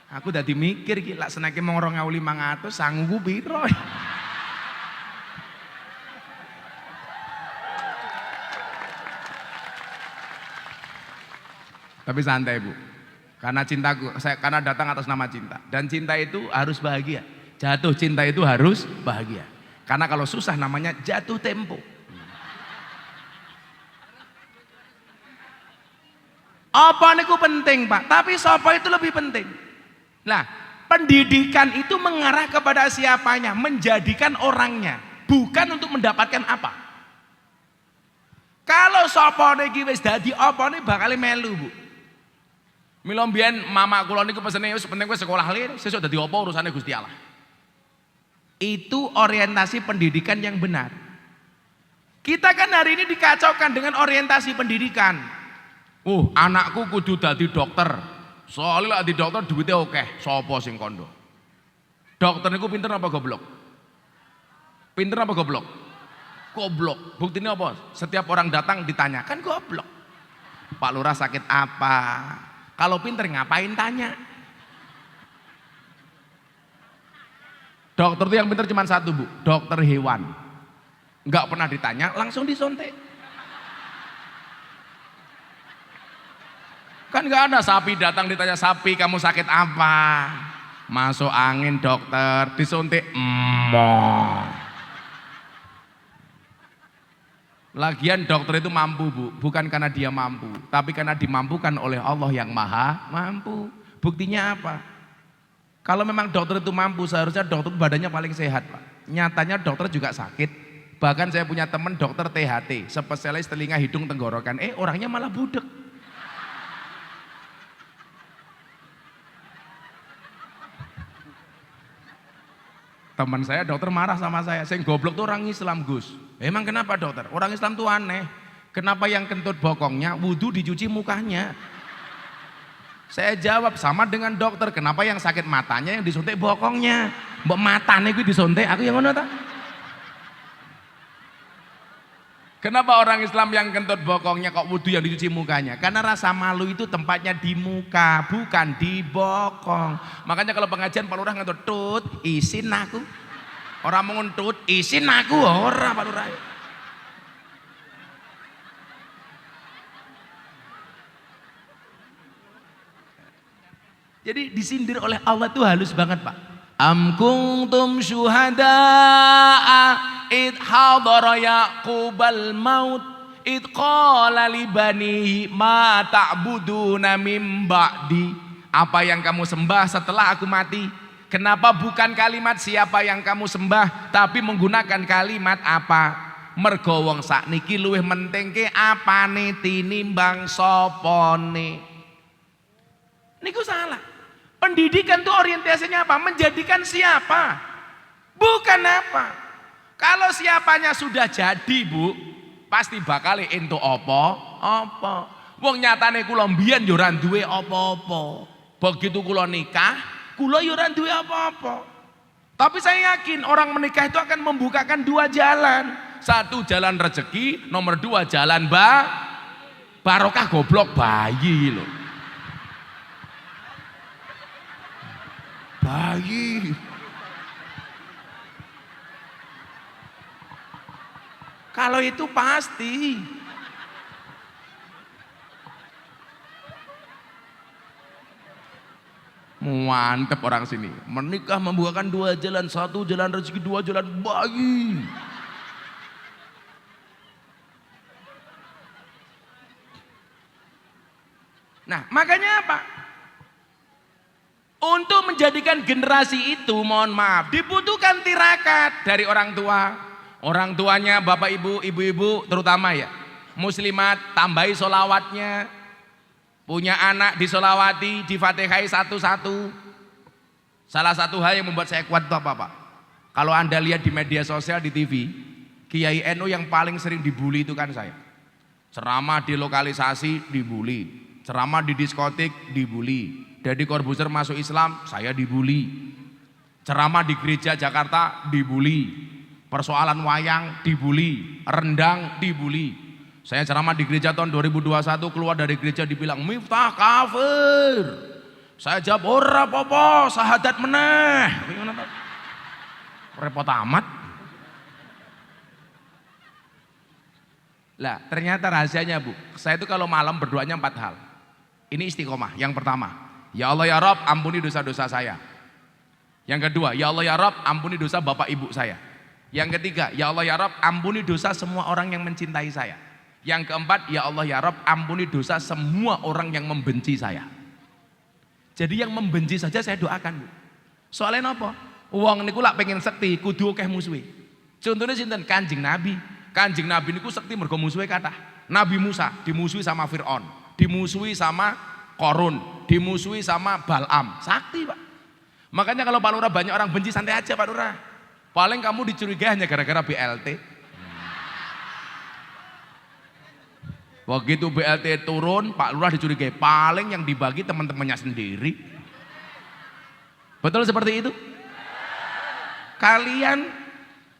Aku dadi mikir iki lak senake mong 2500 sanggup piro. Tapi santai Bu, karena cintaku, karena datang atas nama cinta. Dan cinta itu harus bahagia. Jatuh cinta itu harus bahagia. Karena kalau susah namanya jatuh tempo. Apa niku penting Pak, tapi sapa itu lebih penting. Nah, pendidikan itu mengarah kepada siapanya, menjadikan orangnya, bukan untuk mendapatkan apa. Kalau sapa niki wis dadi apa nih bakal melu Bu. Mila mbiyen mama kula niku pesene wis penting wis sekolah lir, sesuk dadi apa urusane Gusti Allah. Itu orientasi pendidikan yang benar. Kita kan hari ini dikacaukan dengan orientasi pendidikan. Anakku kudu dadi dokter. Soalnya lah di dokter duitnya oke. Sapa sing kondo? Dokter niku pinter apa goblok? Pinter apa goblok? Goblok. Buktinya apa? Setiap orang datang ditanya, kan goblok. Pak Lurah sakit apa? Kalau pinter ngapain tanya? Dokter itu yang pinter cuma satu Bu, dokter hewan. Enggak pernah ditanya, langsung disontek. Kan enggak ada sapi datang ditanya, sapi kamu sakit apa? Masuk angin dokter, disontek. Lagian dokter itu mampu Bu, bukan karena dia mampu, tapi karena dimampukan oleh Allah yang maha mampu. Buktinya apa? Kalau memang dokter itu mampu, seharusnya dokter badannya paling sehat Pak. Nyatanya dokter juga sakit. Bahkan saya punya teman dokter THT, spesialis telinga hidung tenggorokan. Orangnya malah budek. Teman saya dokter marah sama saya goblok tuh orang Islam Gus. Emang kenapa dokter? Orang Islam tuh aneh. Kenapa yang kentut bokongnya wudhu dicuci mukanya? Saya jawab sama dengan dokter. Kenapa yang sakit matanya yang disuntik bokongnya? Mbok matane gue disuntik, aku yang ngono ta? Kenapa orang Islam yang kentut bokongnya kok wudhu yang dicuci mukanya? Karena rasa malu itu tempatnya di muka, bukan di bokong. Makanya kalau pengajian Pak Lurah ngentut, tut, isin aku. Orang menguntut, isin aku, ora Pak Lurah. Jadi disindir oleh Allah itu halus banget, Pak. Am kuntum syuhada'a id hadara yaqubal maut id qala li banihi ma ta'buduna mim ba'di. Apa yang kamu sembah setelah aku mati? Kenapa bukan kalimat siapa yang kamu sembah, tapi menggunakan kalimat apa? Mergo wong sakniki luwih mentengke apane tinimbang sopone. Niku salah. Pendidikan tuh orientasinya apa? Menjadikan siapa? Bukan apa. Kalau siapanya sudah jadi, Bu, pasti bakal entuk apa? Wong nyatane kula mbiyen yo ora duwe apa-apa. Begitu kula nikah, kula yo ora duwe apa-apa. Tapi saya yakin orang menikah itu akan membukakan dua jalan. Satu jalan rezeki, nomor dua jalan barokah goblok bayi loh. Bayi. Kalau itu pasti. Mantep orang sini. Menikah membukakan dua jalan, satu jalan rezeki, dua jalan bayi. Nah, makanya apa? Untuk menjadikan generasi itu, mohon maaf, dibutuhkan tirakat dari orang tua. Orang tuanya, bapak ibu, ibu-ibu terutama ya, muslimat, tambahi solawatnya. Punya anak disolawati, difatihai satu-satu. Salah satu hal yang membuat saya kuat itu apa, Pak? Kalau Anda lihat di media sosial, di TV, Kiai NU yang paling sering dibully itu kan saya. Ceramah di lokalisasi dibully, ceramah di diskotik dibully. Deddy Corbuzier masuk Islam, saya dibully. Ceramah di gereja Jakarta dibully. Persoalan wayang dibully, rendang dibully. Saya ceramah di gereja tahun 2021, keluar dari gereja dibilang Miftah kafir. Saya jawab ora apa-apa, syahadat meneh. Repot amat. Lah, ternyata rahasianya, Bu. Saya itu kalau malam berdoanya 4 hal. Ini istiqomah. Yang pertama, ya Allah ya Rabb, ampuni dosa-dosa saya. Yang kedua, ya Allah ya Rabb, ampuni dosa bapak ibu saya. Yang ketiga, ya Allah ya Rabb, ampuni dosa semua orang yang mencintai saya. Yang keempat, ya Allah ya Rabb, ampuni dosa semua orang yang membenci saya. Jadi yang membenci saja saya doakan, Bu. Soalnya apa? Wong niku lak pengen sekti kudu akeh musuhe. Contohnya sinten? Kanjeng Nabi. Kanjeng Nabi niku sekti mergo musuhe kathah. Nabi Musa dimusuhi sama Fir'aun, dimusuhi sama Korun, dimusuhi sama Bal'am. Sakti, Pak. Makanya kalau Pak Lurah banyak orang benci, santai aja Pak Lurah. Paling kamu dicurigai hanya gara-gara BLT. Begitu BLT turun, Pak Lurah dicurigai. Paling yang dibagi teman-temannya sendiri. Betul seperti itu? Kalian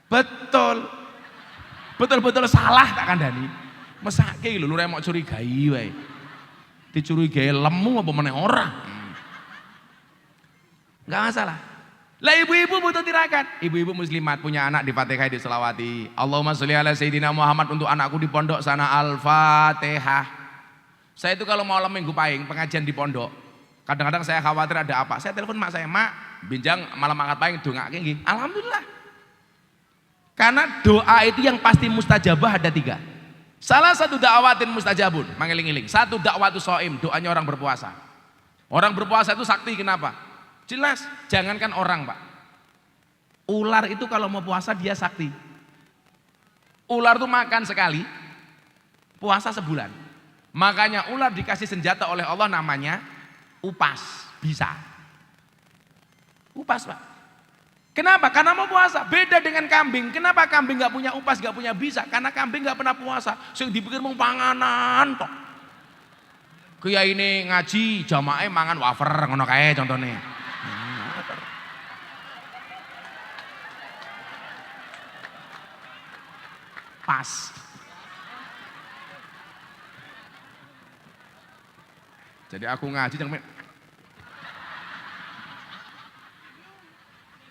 betul salah tak kandhani. Mesake lho Lurah mau curigai wae. Dicurigai lemu apa meneh ora. Enggak masalah. Lah ibu-ibu butuh tirakat. Ibu-ibu muslimat punya anak di Fatihah diselawati. Allahumma sholli ala sayyidina Muhammad, untuk anakku di pondok sana Al-Fatihah. Saya itu kalau malam minggu pahing pengajian di pondok, kadang-kadang saya khawatir ada apa. Saya telepon mak saya, "Mak, binjang malam angkat pahing dongake nggih." Alhamdulillah. Karena doa itu yang pasti mustajabah ada 3. Salah satu dakwatin mustajabun, mangeling-eling. 1 dakwatu shaim, doanya orang berpuasa. Orang berpuasa itu sakti, kenapa? Jelas, jangankan orang, Pak. Ular itu kalau mau puasa dia sakti. Ular itu makan sekali, puasa sebulan. Makanya ular dikasih senjata oleh Allah namanya upas, bisa. Upas, Pak. Kenapa? Karena mau puasa. Beda dengan kambing. Kenapa kambing gak punya upas, gak punya bisa? Karena kambing gak pernah puasa. Sing dipikir mau panganan tok. Kiai ini ngaji, jamaah mangan wafer ngono kae contohnya. Pas. Jadi aku ngaji jangan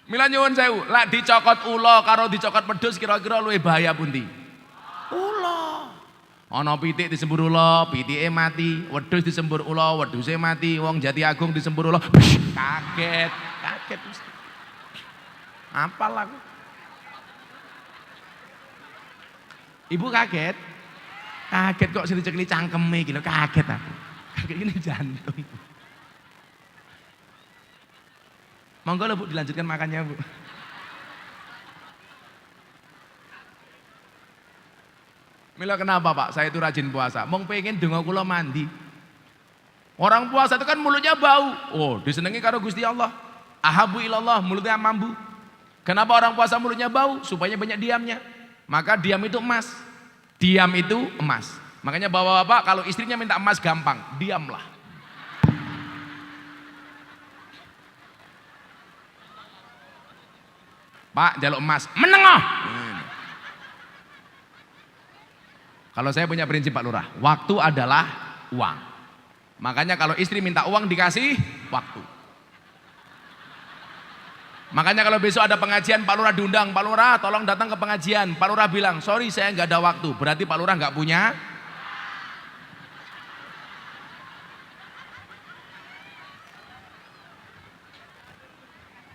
Mila nyuwun sewu, lak dicokot ula karo dicokot wedhus kira-kira luwih bahaya pundi? Ula. Ana pitik disembur ula, pitike mati, wedhus disembur ula, wedhuse mati, wong Jati Agung disembur ula. Kaget, kaget Ustaz. Apal aku. Ibu kaget. Kaget kok sing dicekli cangkeme iki lho, kaget aku. Kaget ini jantung. Monggo lho Bu dilanjutkan makannya Bu. Mila kenapa Pak? Saya itu rajin puasa. Mong pengen donga kula mandi. Orang puasa itu kan mulutnya bau. Oh, disenengi karo Gusti Allah. Ahabu ilallah, mulutnya mambu. Kenapa orang puasa mulutnya bau? Supaya banyak diamnya. Maka diam itu emas. Diam itu emas. Makanya bapak-bapak kalau istrinya minta emas gampang, diamlah. Pak, jaluk emas, menengah. Kalau saya punya prinsip Pak Lurah, waktu adalah uang. Makanya kalau istri minta uang dikasih waktu. Makanya kalau besok ada pengajian Pak Lurah diundang, Pak Lurah tolong datang ke pengajian. Pak Lurah bilang, sorry saya nggak ada waktu. Berarti Pak Lurah nggak punya.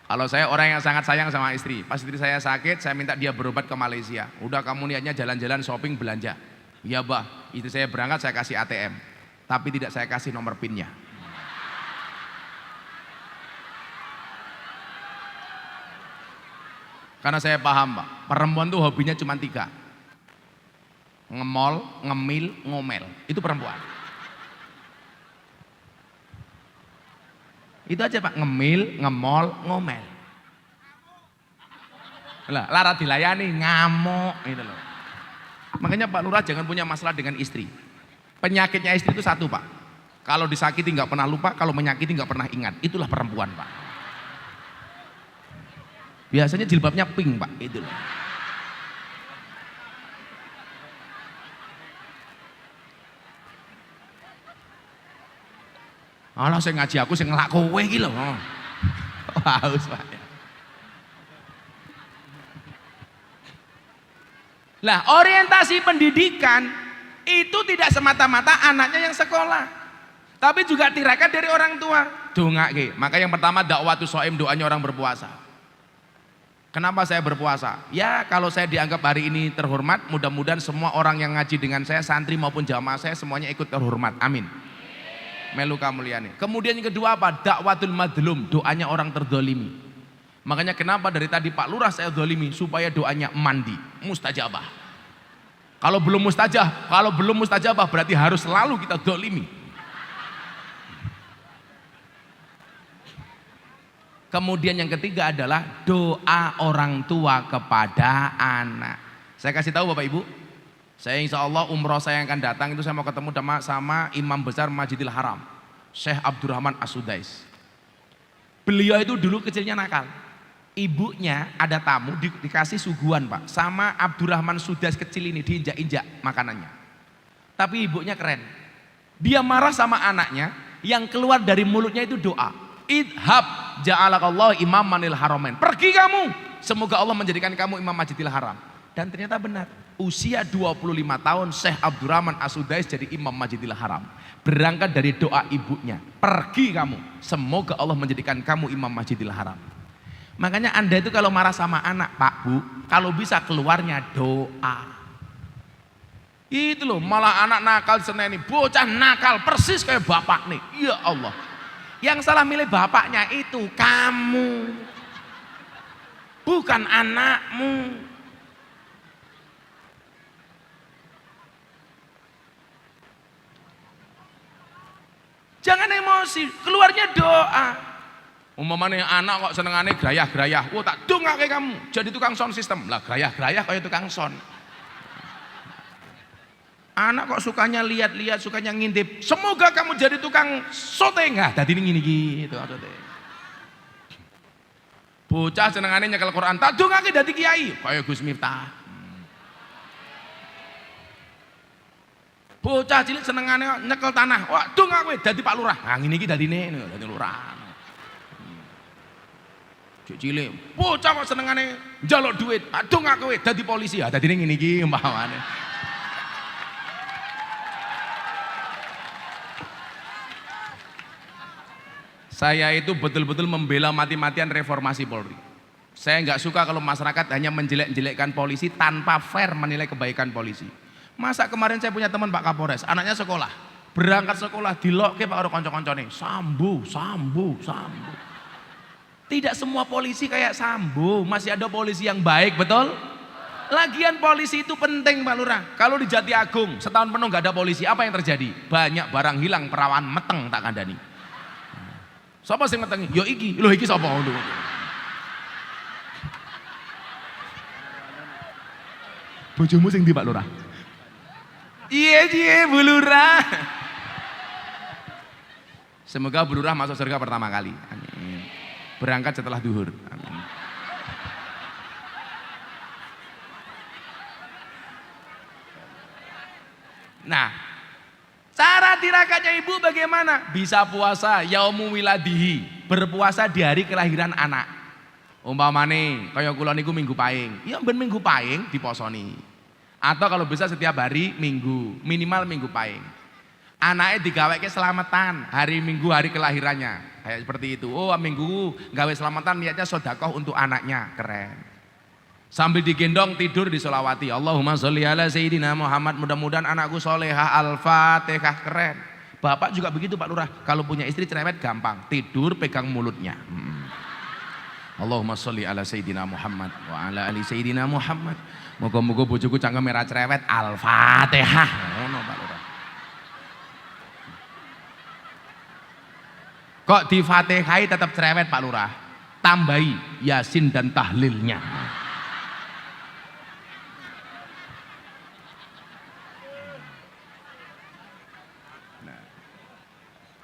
Kalau saya orang yang sangat sayang sama istri, pas istri saya sakit, saya minta dia berobat ke Malaysia. Udah kamu niatnya jalan-jalan shopping belanja. Iya bah, istri saya berangkat saya kasih ATM, tapi tidak saya kasih nomor PIN-nya. Karena saya paham Pak, perempuan tuh hobinya cuma 3. Ngemol, ngemil, ngomel. Itu perempuan. Itu aja Pak, ngemil, ngemol, ngomel. Lah, lara dilayani, ngamuk gitu loh. Makanya Pak Lurah jangan punya masalah dengan istri. Penyakitnya istri itu satu Pak. Kalau disakiti nggak pernah lupa, kalau menyakiti nggak pernah ingat. Itulah perempuan Pak. Biasanya jilbabnya pink Pak, itu loh. Alah saya ngaji aku saya ngelak kowe iki lho. Haus Pak. Lah, orientasi pendidikan itu tidak semata-mata anaknya yang sekolah. Tapi juga tirakat dari orang tua. Dongake. Maka yang pertama dakwatu shaim, doanya orang berpuasa. Kenapa saya berpuasa? Ya kalau saya dianggap hari ini terhormat, mudah-mudahan semua orang yang ngaji dengan saya, santri maupun jamaah saya semuanya ikut terhormat. Amin. Melu kamuliane. Kemudian yang kedua apa? Dakwatul madlum, doanya orang terdolimi. Makanya kenapa dari tadi Pak Lurah saya dolimi supaya doanya mandi, mustajabah. Kalau belum mustajabah berarti harus selalu kita dolimi. Kemudian yang ketiga adalah doa orang tua kepada anak. Saya kasih tahu Bapak Ibu, saya insya Allah umroh saya yang akan datang itu saya mau ketemu sama Imam Besar Masjidil Haram, Syekh Abdurrahman As-Sudais. Beliau itu dulu kecilnya nakal. Ibunya ada tamu dikasih suguhan Pak, sama Abdurrahman Sudais kecil ini diinjak-injak makanannya. Tapi ibunya keren. Dia marah sama anaknya, yang keluar dari mulutnya itu doa. Idhab ja'alakallahu imam manil haramain. Pergi kamu, semoga Allah menjadikan kamu imam Masjidil Haram. Dan ternyata benar. Usia 25 tahun Syekh Abdurrahman As-Sudais jadi imam Masjidil Haram. Berangkat dari doa ibunya. Pergi kamu, semoga Allah menjadikan kamu imam Masjidil Haram. Makanya Anda itu kalau marah sama anak Pak Bu, kalau bisa keluarnya doa. Itu loh, malah anak nakal seneni, bocah nakal persis kayak bapak nih. Ya Allah. Yang salah milih bapaknya itu kamu, bukan anakmu. Jangan emosi, keluarnya doa. Umpamanya anak kok senengane grayah-grayah, wah tak dongake kamu jadi tukang sound system. Lah grayah-grayah kayak tukang sound. Anak kok sukanya lihat-lihat, sukanya ngintip. Semoga kamu jadi tukang syuting. Ah, dadi ngene iki, tukang syuting. Bocah senengane nyekel Quran, tak dongake dadi kiai, kayak Gus Miftah. Bocah cilik senengane nyekel tanah, wah dongake dadi Pak Lurah. Ah ngene iki dadine, dadi lurah. Cek cilik, bocah kok senengane njaluk duit, dongake dadi polisi. Ah dadine ngene iki umpamane. Saya itu betul-betul membela mati-matian reformasi Polri. Saya nggak suka kalau masyarakat hanya menjelek-jelekkan polisi tanpa fair menilai kebaikan polisi. Masa kemarin saya punya teman Pak Kapolres, anaknya sekolah, berangkat sekolah dilokke Pak orang konco-koncone, Sambo. Tidak semua polisi kayak Sambo, masih ada polisi yang baik, betul? Lagian polisi itu penting Pak Lurah. Kalau di Jati Agung setahun penuh nggak ada polisi, apa yang terjadi? Banyak barang hilang, perawan meteng tak kandani. Siapa sing metengi? Yo iki, lho iki sapa ngono. Bojomu sing ndi Pak Lurah? Iya Bu Lurah. Semoga Bu Lurah masuk surga pertama kali. Amin. Berangkat setelah duhur. Amin. Nah, cara tirakatnya ibu bagaimana? Bisa puasa yaumu wiladihi, berpuasa di hari kelahiran anak. Umpamane kaya kula niku minggu paing, ya ben minggu paing diposoni. Atau kalau bisa setiap hari minggu, minimal minggu paing. Anaknya digaweke selamatan hari minggu hari kelahirannya. Kayak seperti itu. Oh, minggu gawe selamatan niatnya sedekah untuk anaknya, keren. Sambil digendong tidur di solawati. Allahumma sholli ala sayyidina Muhammad. Mudah-mudahan anakku solehah. Al-Fatihah, keren. Bapak juga begitu Pak Lurah. Kalau punya istri cerewet gampang. Tidur pegang mulutnya. Allahumma sholli ala sayyidina Muhammad wa ala ali sayyidina Muhammad. Moga-moga bojoku cangkem merah cerewet. Al-Fatihah. Ngono Pak Lurah. Kok di Fatihai tetap cerewet Pak Lurah? Tambahi Yasin dan tahlilnya.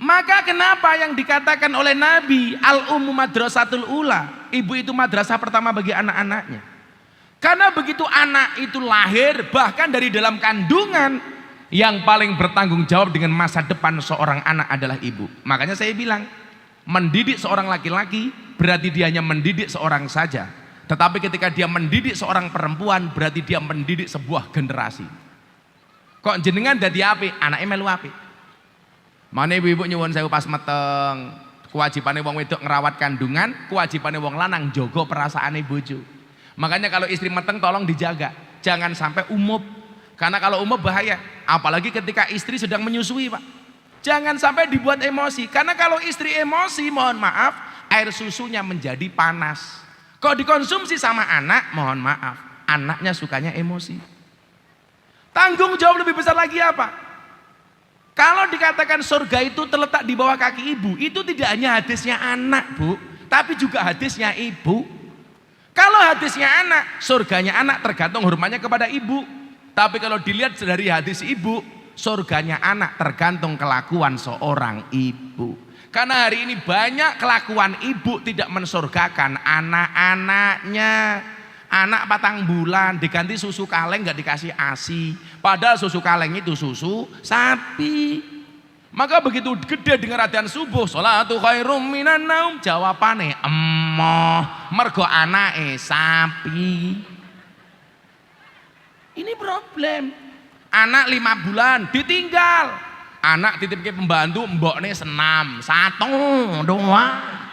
Maka kenapa yang dikatakan oleh Nabi al-ummu madrasatul ula, ibu itu madrasah pertama bagi anak-anaknya. Karena begitu anak itu lahir, bahkan dari dalam kandungan, yang paling bertanggung jawab dengan masa depan seorang anak adalah ibu. Makanya saya bilang, mendidik seorang laki-laki berarti dia hanya mendidik seorang saja. Tetapi ketika dia mendidik seorang perempuan, berarti dia mendidik sebuah generasi. Kok jenengan dadi apik, anake melu apik. Mana ibu-ibu nyuwun sewu pas meteng, kewajibannya wong wedok ngerawat kandungan, kewajibannya wong lanang jogo perasaane bojo. Makanya kalau istri meteng tolong dijaga, jangan sampai umup. Karena kalau umup bahaya, apalagi ketika istri sedang menyusui Pak. Jangan sampai dibuat emosi, karena kalau istri emosi, mohon maaf, air susunya menjadi panas. Kalau dikonsumsi sama anak, mohon maaf, anaknya sukanya emosi. Tanggung jawab lebih besar lagi apa? Kalau dikatakan surga itu terletak di bawah kaki ibu, itu tidak hanya hadisnya anak Bu, tapi juga hadisnya ibu. Kalau hadisnya anak, surganya anak tergantung hormatnya kepada ibu. Tapi kalau dilihat dari hadis ibu, surganya anak tergantung kelakuan seorang ibu. Karena hari ini banyak kelakuan ibu tidak mensurgakan anak-anaknya. Anak 4 bulan diganti susu kaleng nggak dikasih ASI, padahal susu kaleng itu susu sapi. Maka begitu gede dengar adzan subuh, sholatu khairum minan naum, jawabane emoh, mergo anake sapi. Ini problem. Anak 5 bulan ditinggal, anak titip ke pembantu, mbokne senam 1 doang.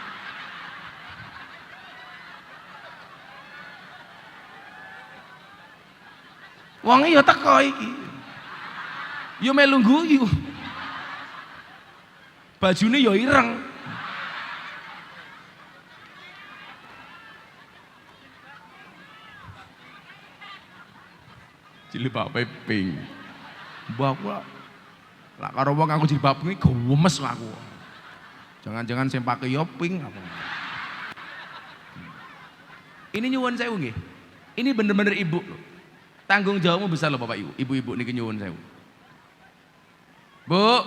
Wong iya teko iki. Yo melu guyu. Bajune yo ireng. Jilbabe pink. Bawa. Lah karo wong aku jilbab iki gemes aku. Jangan-jangan sing pake yo pink apa. Ini nyuwun sewu nggih. Ini bener-bener ibu loh. Tanggung jawabmu besar loh Bapak Ibu. Ibu-ibu niki nyuwun sewu. Bu,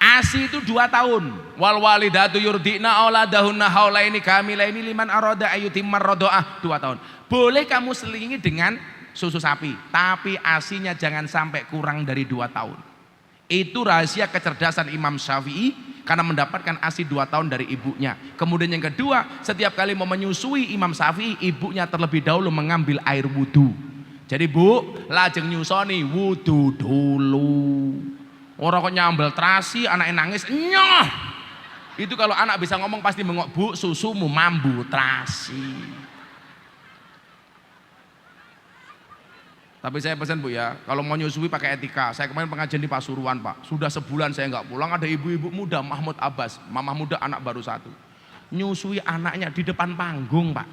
ASI itu 2 tahun. Wal walidatu yurdina auladahunna haulaini kamilaini liman arada ayyutimmar radhaah 2 tahun. Boleh kamu selingi dengan susu sapi, tapi ASInya jangan sampai kurang dari 2 tahun. Itu rahasia kecerdasan Imam Syafi'i karena mendapatkan ASI 2 tahun dari ibunya. Kemudian yang kedua, setiap kali mau menyusui Imam Syafi'i, ibunya terlebih dahulu mengambil air wudu. Jadi Bu, lajeng nyusoni wudu dulu. Orang kok nyambel terasi, anaknya nangis, nyoh. Itu kalau anak bisa ngomong pasti bengok, Bu, susumu mambu terasi. Tapi saya pesan Bu ya, kalau mau nyusui pakai etika. Saya kemarin pengajian di Pasuruan Pak, sudah sebulan saya nggak pulang, ada ibu-ibu muda, Mahmud Abbas, mamah muda anak baru 1. Nyusui anaknya di depan panggung Pak.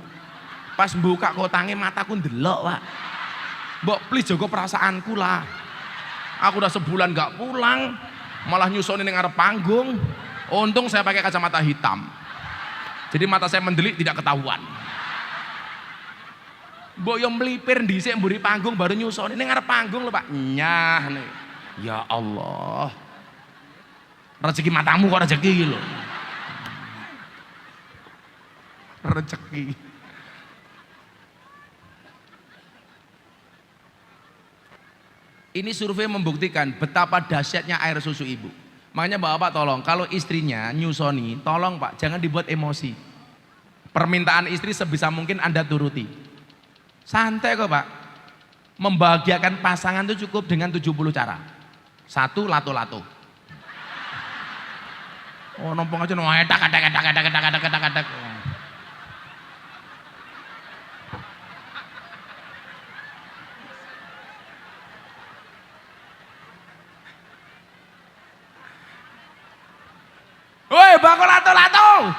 Pas buka kotangnya mataku ndelok Pak. Mbok please jaga perasaanku lah. Aku udah sebulan nggak pulang, malah nyusoni ning ngarep panggung. Untung saya pakai kacamata hitam. Jadi mata saya mendelik tidak ketahuan. Mbok yo mlipir dhisik mburi panggung baru nyusoni ning ngarep panggung lho Pak. Nyah nih. Ya Allah. Rezeki matamu kok rezeki iki lho. Rezeki. Ini survei membuktikan betapa dahsyatnya air susu ibu. Makanya Bapak tolong, kalau istrinya nyusoni, tolong Pak, jangan dibuat emosi. Permintaan istri sebisa mungkin Anda turuti. Santai kok Pak. Membahagiakan pasangan itu cukup dengan 70 cara. 1, lato-lato. Oh, nompong aja edak. Woi, bakal lato-lato.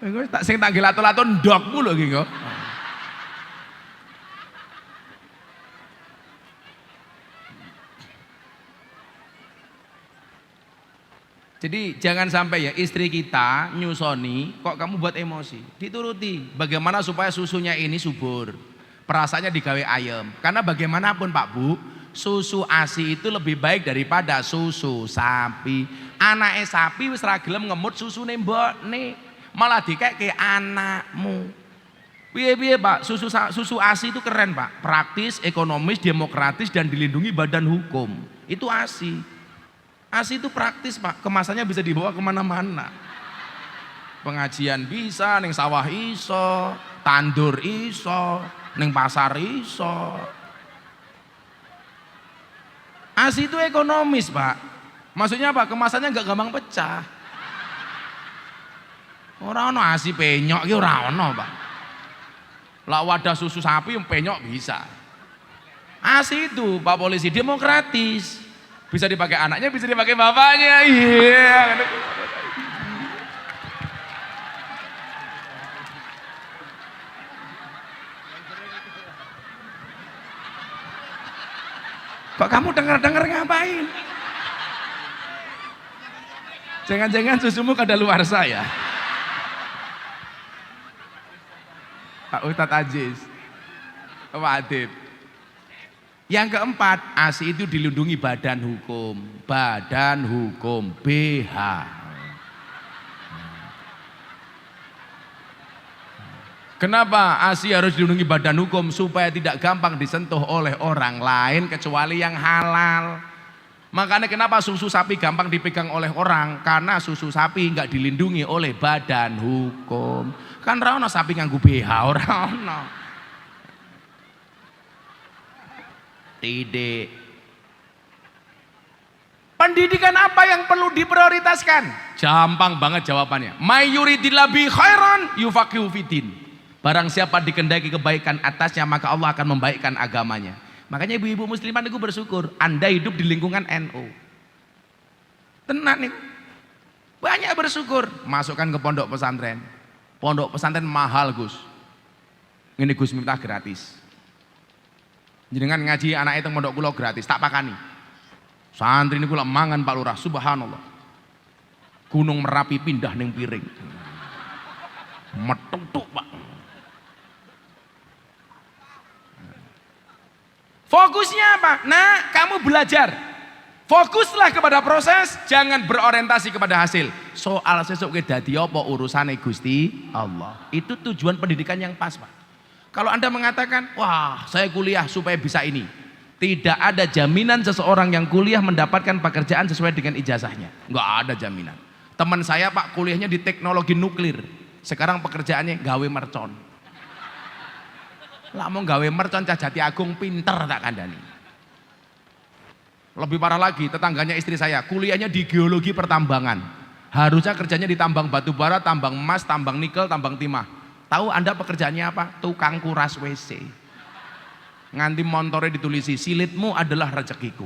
Tak sing tak lato-lato ndokmu lho iki kok. Jadi jangan sampai ya istri kita nyusoni kok kamu buat emosi. Dituruti. Bagaimana supaya susunya ini subur. Perasaannya digawe ayam. Karena bagaimanapun Pak Bu, susu ASI itu lebih baik daripada susu sapi. Anake sapi wis ra gelem ngemut susune mbokne. Malah dikeke anakmu. Piye-piye Pak, susu ASI itu keren Pak. Praktis, ekonomis, demokratis dan dilindungi badan hukum. Itu ASI. ASI itu praktis Pak, kemasannya bisa dibawa kemana-mana. Pengajian bisa, neng sawah iso, tandur iso, neng pasar iso. ASI itu ekonomis Pak. Maksudnya apa? Kemasannya nggak gampang pecah. Orang ono ASI penyok iki ora ono, Pak. Lah wadah susu sapi yang penyok bisa. ASI itu Pak Polisi demokratis. Bisa dipakai anaknya, bisa dipakai bapaknya. Iya. Kok kamu dengar-dengar ngapain? Jangan-jangan susumu kadaluarsa ya? Pak Ustadz Aziz, Pak Adib. Yang keempat, ASI itu dilindungi badan hukum BH. Kenapa ASI harus dilindungi badan hukum? Supaya tidak gampang disentuh oleh orang lain kecuali yang halal. Makanya kenapa susu sapi gampang dipegang oleh orang? Karena susu sapi nggak dilindungi oleh badan hukum. Kan ra ono sapi nganggo BH, ora ono. Tidak. Pendidikan apa yang perlu diprioritaskan? Gampang banget jawabannya. May yuridillahu bi khairan yufaqihu fiddin. Barang siapa dikehendaki kebaikan atasnya, maka Allah akan membaikkan agamanya. Makanya ibu-ibu muslimat itu bersyukur Anda hidup di lingkungan NU. Tenan nih. Banyak bersyukur. Masukkan ke pondok pesantren. Pondok pesantren mahal Gus. Ini Gus minta gratis. Jenengan ngaji anak itu pondok kula gratis, tak pakani. Santri ini kula mangan Pak Lurah, subhanallah. Gunung Merapi pindah ning piring. Metuk Pak. Fokusnya apa? Nah, kamu belajar. Fokuslah kepada proses, jangan berorientasi kepada hasil. Soal sesuk ke dadi apa urusane Gusti Allah. Itu tujuan pendidikan yang pas, Pak. Kalau Anda mengatakan, wah saya kuliah supaya bisa ini. Tidak ada jaminan seseorang yang kuliah mendapatkan pekerjaan sesuai dengan ijazahnya. Enggak ada jaminan. Teman saya Pak kuliahnya di teknologi nuklir. Sekarang pekerjaannya gawe mercon. Lah mau gawe mercon Cah Jati Agung pinter tak kandani. Lebih parah lagi, tetangganya istri saya, kuliahnya di geologi pertambangan. Harusnya kerjanya di tambang batu bara, tambang emas, tambang nikel, tambang timah. Tahu Anda pekerjaannya apa? Tukang kuras WC. Nganti montore ditulisi, silitmu adalah rezekiku.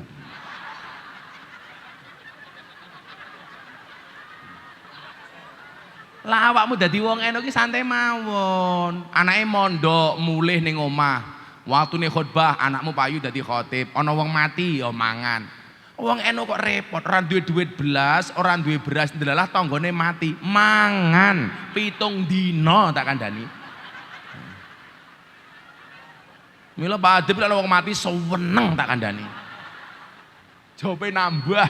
Lah awakmu dadi wong eno ki santai mawon. Anake mondok, mulih ning omah. Waktune khotbah anakmu payu dadi khotib, ana wong mati ya mangan. Wong eno kok repot, ora duwe duit belas, ora duwe beras, ndelalah tanggane mati, mangan 7 dina tak kandhani. Mila Pak Adib lek wong mati seweneng tak kandhani. Jope nambah.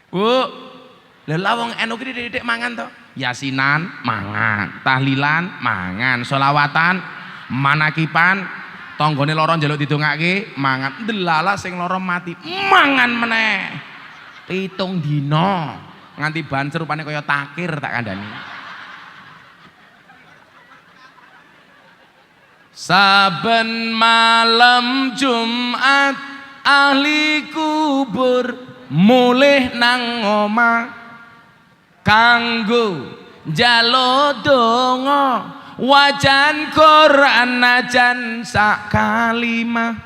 Bu, lha wong eno ki didik mangan to. Yasinan mangan, tahlilan mangan, sholawatan, manakipan, tanggane lara njaluk didongake mangan. Delala sing lara mati mangan meneh 7 dina nganti bancer rupane kaya takir tak kandhani. Saben malam Jumat ahli kubur mulih nang omah kanggo njaluk donga wajan Quran najan sak kalimah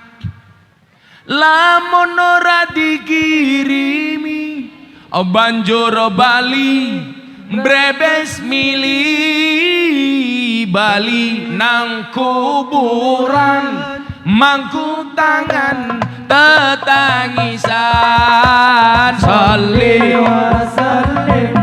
lamun ora dikirimi banjur bali mbrebes mili bali nang kuburan mangku tangan tetangisan sholli wa sallim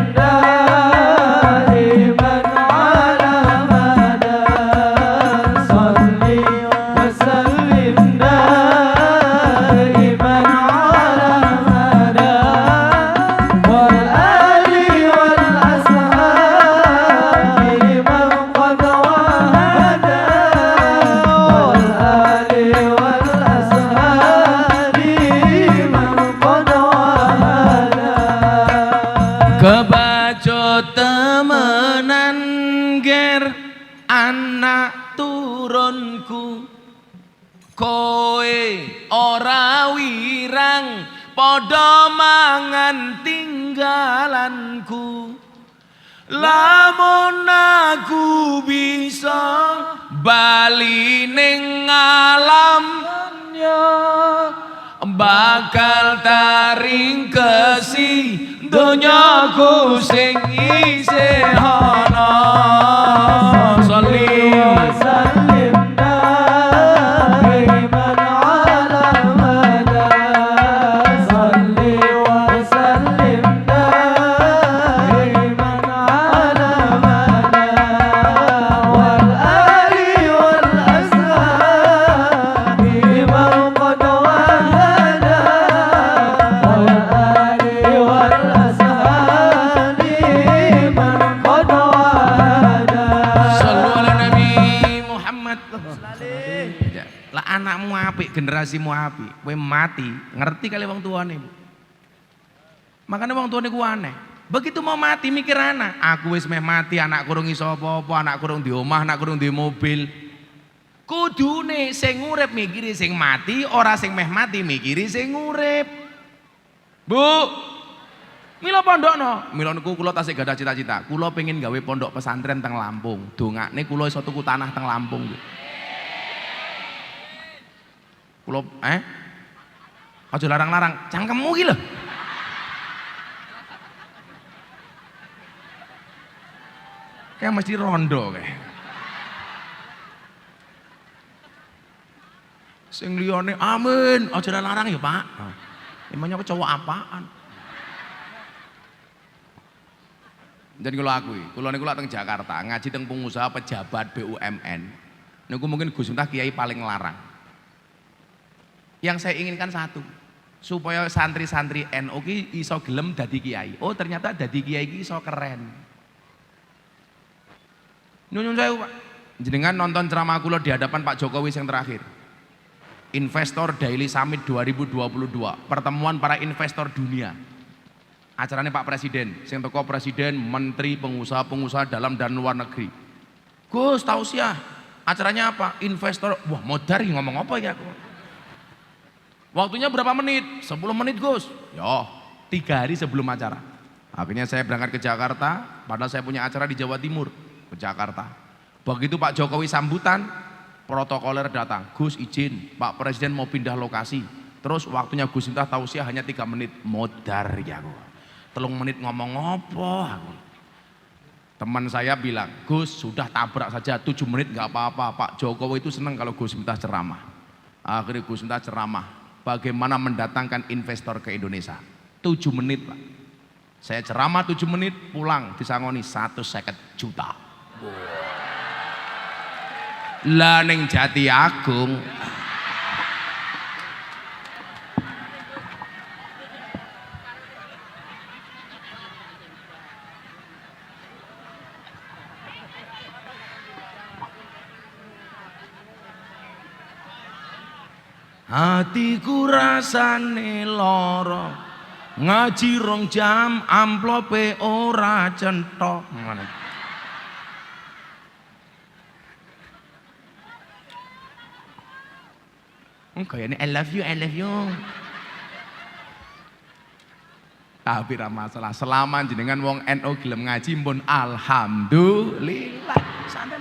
kebaco temenan ger anak turunku koe ora wirang padha mangan tinggalanku lamun aku bisa bali ning alam bakal taring kesi donyaku sing isih ana sholli wa sallim daiman ala mada sholli wa sallim daiman ala mada wal ali wal ashabi man qad wahada wal ali wal lah anakmu apik, generasimu apik, kowe mati, ngerti kali wong tuane. Makanya wong tuane ku aneh. Begitu mau mati mikir anak, aku wis meh mati, anak kurung iso apa-apa, anak kurung di omah, anak kurung di mobil. Kudune sing urip mikiri sing mati, ora sing meh mati mikiri sing urip. Bu, mila pondokno, mila niku kula tasih gadah cita-cita. Kula pengen gawe pondok pesantren teng Lampung. Dongakne kula iso tuku tanah teng Lampung. Kula aja larang-larang, cangkemmu ki lho. Kayak mesti rondo kayak. Sing liyane amin, aja larang ya, Pak. Emangnya aku cowok apaan? Dan kalau niku teng Jakarta, ngaji teng pengusaha pejabat BUMN. Niku mungkin Gus Miftah kiai paling larang. Yang saya inginkan satu, supaya santri-santri NU ki iso gelem dadi kiai. Oh ternyata dadi kiai ki iso keren. Nyunyun saya Pak, jenengan nonton ceramah kula di hadapan Pak Jokowi yang terakhir. Investor Daily Summit 2022, pertemuan para investor dunia. Acaranya Pak Presiden, sing teko presiden, menteri, pengusaha-pengusaha dalam dan luar negeri. Gus tausiah, acaranya apa? Investor, wah modar ngomong apa ya aku? Waktunya berapa menit? 10 menit Gus. Yo, 3 hari sebelum acara. Akhirnya saya berangkat ke Jakarta, padahal saya punya acara di Jawa Timur, ke Jakarta. Begitu Pak Jokowi sambutan, protokoler datang, Gus izin, Pak Presiden mau pindah lokasi. Terus waktunya Gus Miftah tausiah hanya 3 menit, modar ya aku. 3 menit ngomong apa aku. Teman saya bilang, Gus sudah tabrak saja 7 menit nggak apa-apa. Pak Jokowi itu senang kalau Gus Miftah ceramah. Akhirnya Gus Miftah ceramah. Bagaimana mendatangkan investor ke Indonesia. 7 menit Pak. Saya ceramah 7 menit, pulang disangoni 1,50 juta. Lah ning Jati Agung. Hatiku rasane loro, ngaji 2 jam amplope ora centok. Kayaknya I love you. Tapi ra masalah, selama jenengan wong NU gelem ngaji pun alhamdulillah. Santen.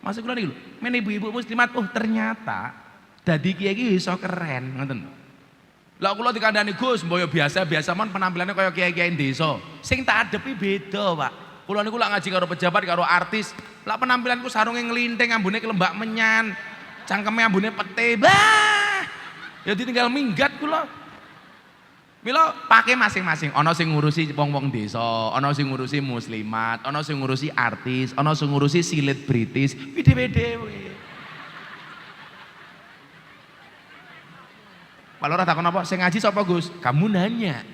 Masuk kula niki lho, men ibu-ibu muslimat, oh ternyata dadi kiai iki iso keren, ngoten. Lah kula dikandani Gus, mboyo biasa-biasa mon penampilannya kaya kiai-kiai desa. Sing tak adepi beda, Pak. Kula niku lak ngaji karo pejabat, karo artis. Lah penampilanku sarunge nglinting, ambune kelembak menyan, cangkeme ambune pete. Bah. Ya ditinggal minggat kula. Mila pakai masing-masing. Ana sing ngurusi wong-wong desa, ana sing ngurusi muslimat, ana sing ngurusi artis, ana sing ngurusi selebritis, dhewe-dhewe. Pak Lurah takon apa? Sing ngaji sapa Gus? Kamu nanya.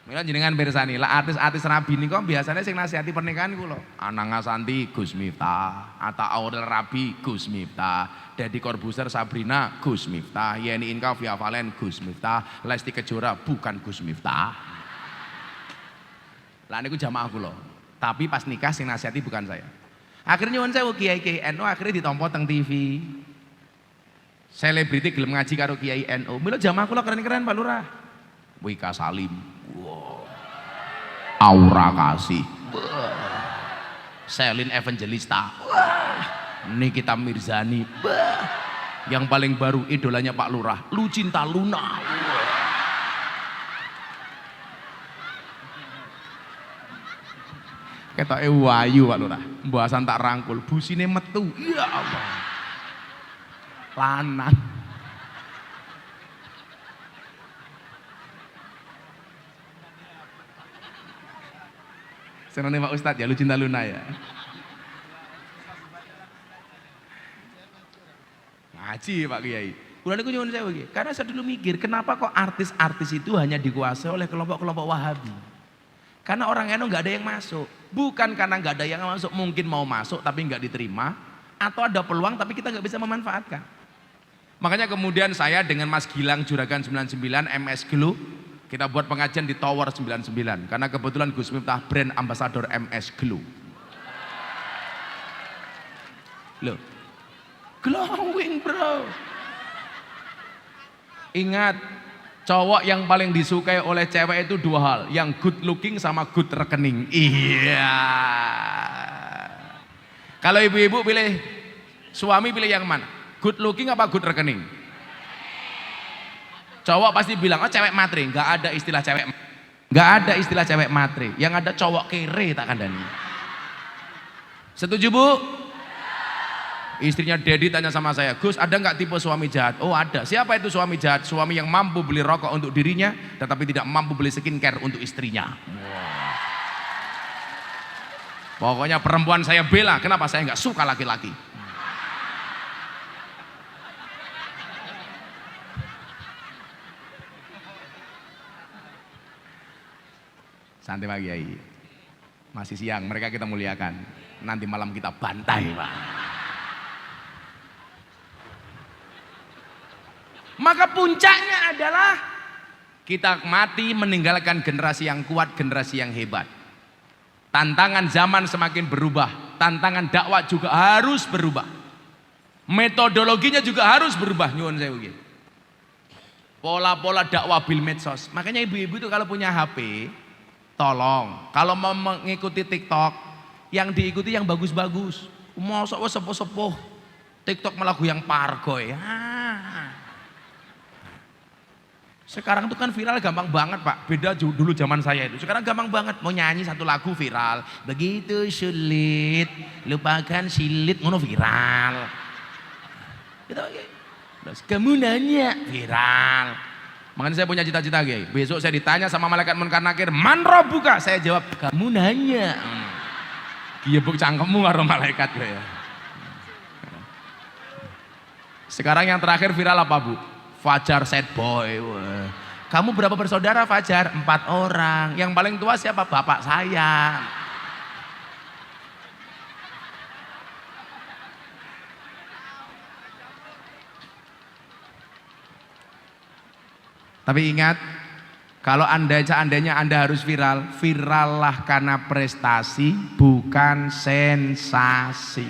Mila jenengan pirsani, lah artis-artis Rabi niku biasanya sing nasihati pernikahan iku lho. Anang Asanti Gus Miftah, Atta Aurel Rabi Gus Miftah, Deddy Corbuzier Sabrina Gus Miftah, Yeni Inka Via Valen Gus Miftah, Lesti Kejora bukan Gus Miftah. Lah niku jamaah kula. Tapi pas nikah sing nasihati bukan saya. Akhirnya nyuwun sewu kiai-kiai NU akhirnya ditampa teng TV. Selebriti gelem ngaji karo Kiai NU. Mila jamaah kula keren-keren Pak Lurah. Wika Salim. Wow. Aura Kasih. Selin Evangelista. Nikita Mirzani. Yang paling baru idolanya Pak Lurah, Lucinta Luna. Ketoke wayu Pak Lurah. Mbahasan tak rangkul, busine metu. Ya Allah. Lanang. Senane Pak Ustadz ya, Lucinta Luna ya. Ngaji Pak Kiai. Kula niku nyuwun sewu iki. Karena saya dulu mikir, kenapa kok artis-artis itu hanya dikuasai oleh kelompok-kelompok Wahabi? Karena orang NU nggak ada yang masuk. Bukan karena nggak ada yang masuk, mungkin mau masuk tapi nggak diterima, atau ada peluang tapi kita nggak bisa memanfaatkan. Makanya kemudian saya dengan Mas Gilang Juragan 99 MS Glow, kita buat pengajian di Tower 99 karena kebetulan Gus Miftah brand ambassador MS Glow. Loh, glowing bro. Ingat, cowok yang paling disukai oleh cewek itu 2 hal, yang good looking sama good rekening. Iya. Kalau ibu-ibu pilih suami, pilih yang mana? Good looking apa good rekening? Cowok pasti bilang, oh cewek matre. Nggak ada istilah cewek, nggak ada istilah cewek matre. Yang ada cowok kere tak kandani. Setuju Bu? Istrinya Dedi tanya sama saya, Gus ada nggak tipe suami jahat? Oh ada. Siapa itu suami jahat? Suami yang mampu beli rokok untuk dirinya, tetapi tidak mampu beli skincare untuk istrinya. Pokoknya perempuan saya bela. Kenapa? Saya nggak suka laki-laki. Santai Pak Kiai, masih siang, mereka kita muliakan. Nanti malam kita bantai Pak. Maka puncaknya adalah kita mati meninggalkan generasi yang kuat, generasi yang hebat. Tantangan zaman semakin berubah, tantangan dakwah juga harus berubah. Metodologinya juga harus berubah, nyuwun sewu nggih. Pola-pola dakwah bil medsos. Makanya ibu-ibu itu kalau punya HP, tolong kalau mau mengikuti TikTok, yang diikuti yang bagus-bagus. Mosok wis sepuh-sepuh TikTok malah yang pargoy. Sekarang tuh kan viral gampang banget Pak. Beda dulu zaman saya itu. Sekarang gampang banget. Mau nyanyi satu lagu viral. Begitu sulit, lupakan silit, ngono viral. Gitu. Terus kamu nanya viral. Makanya saya punya cita-cita guys. Besok saya ditanya sama malaikat munkar nakir, man rabbuka? Saya jawab, kamu nanya. Gebuk cangkemmu karo malaikat ya. Sekarang yang terakhir viral apa Bu? Fajar sad boy. Wah. Kamu berapa bersaudara Fajar? 4 orang. Yang paling tua siapa? Bapak saya. Tapi ingat, kalau seandainya Anda harus viral, virallah karena prestasi, bukan sensasi.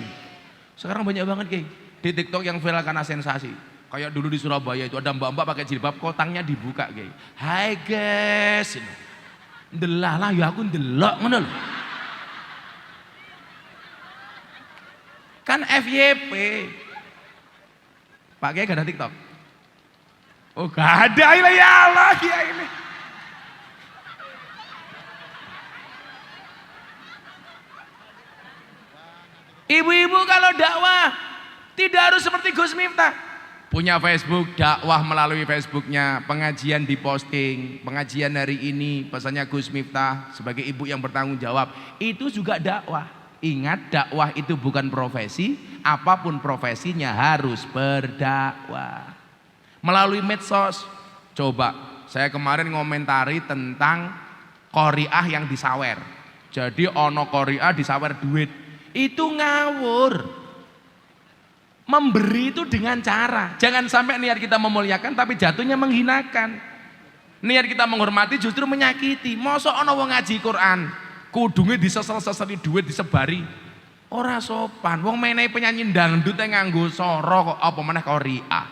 Sekarang banyak banget kayak di TikTok yang viral karena sensasi. Kayak dulu di Surabaya itu ada mbak-mbak pakai jilbab, kotangnya dibuka kayak. Hai guys, ndelah lah ya aku ndelok ngono lho. Kan FYP. Pak Kiai gak ada TikTok? Oh gak ada, ya Allah Kiai ini. Ibu-ibu kalau dakwah tidak harus seperti Gus Miftah. Punya Facebook, dakwah melalui Facebooknya, pengajian diposting, pengajian hari ini pesannya Gus Miftah sebagai ibu yang bertanggung jawab. Itu juga dakwah. Ingat, dakwah itu bukan profesi, apapun profesinya harus berdakwah. Melalui medsos, coba saya kemarin ngomentari tentang qoriah yang disawer. Jadi ono qoriah disawer duit, itu ngawur. Memberi itu dengan cara, jangan sampai niat kita memuliakan tapi jatuhnya menghinakan. Niat kita menghormati justru menyakiti. Mosok ono wong ngaji Quran, kudunge disesel-seseli duit disebari. Ora sopan. Wong menehi penyanyi dangdut nganggo soro kok apa meneh qoriah.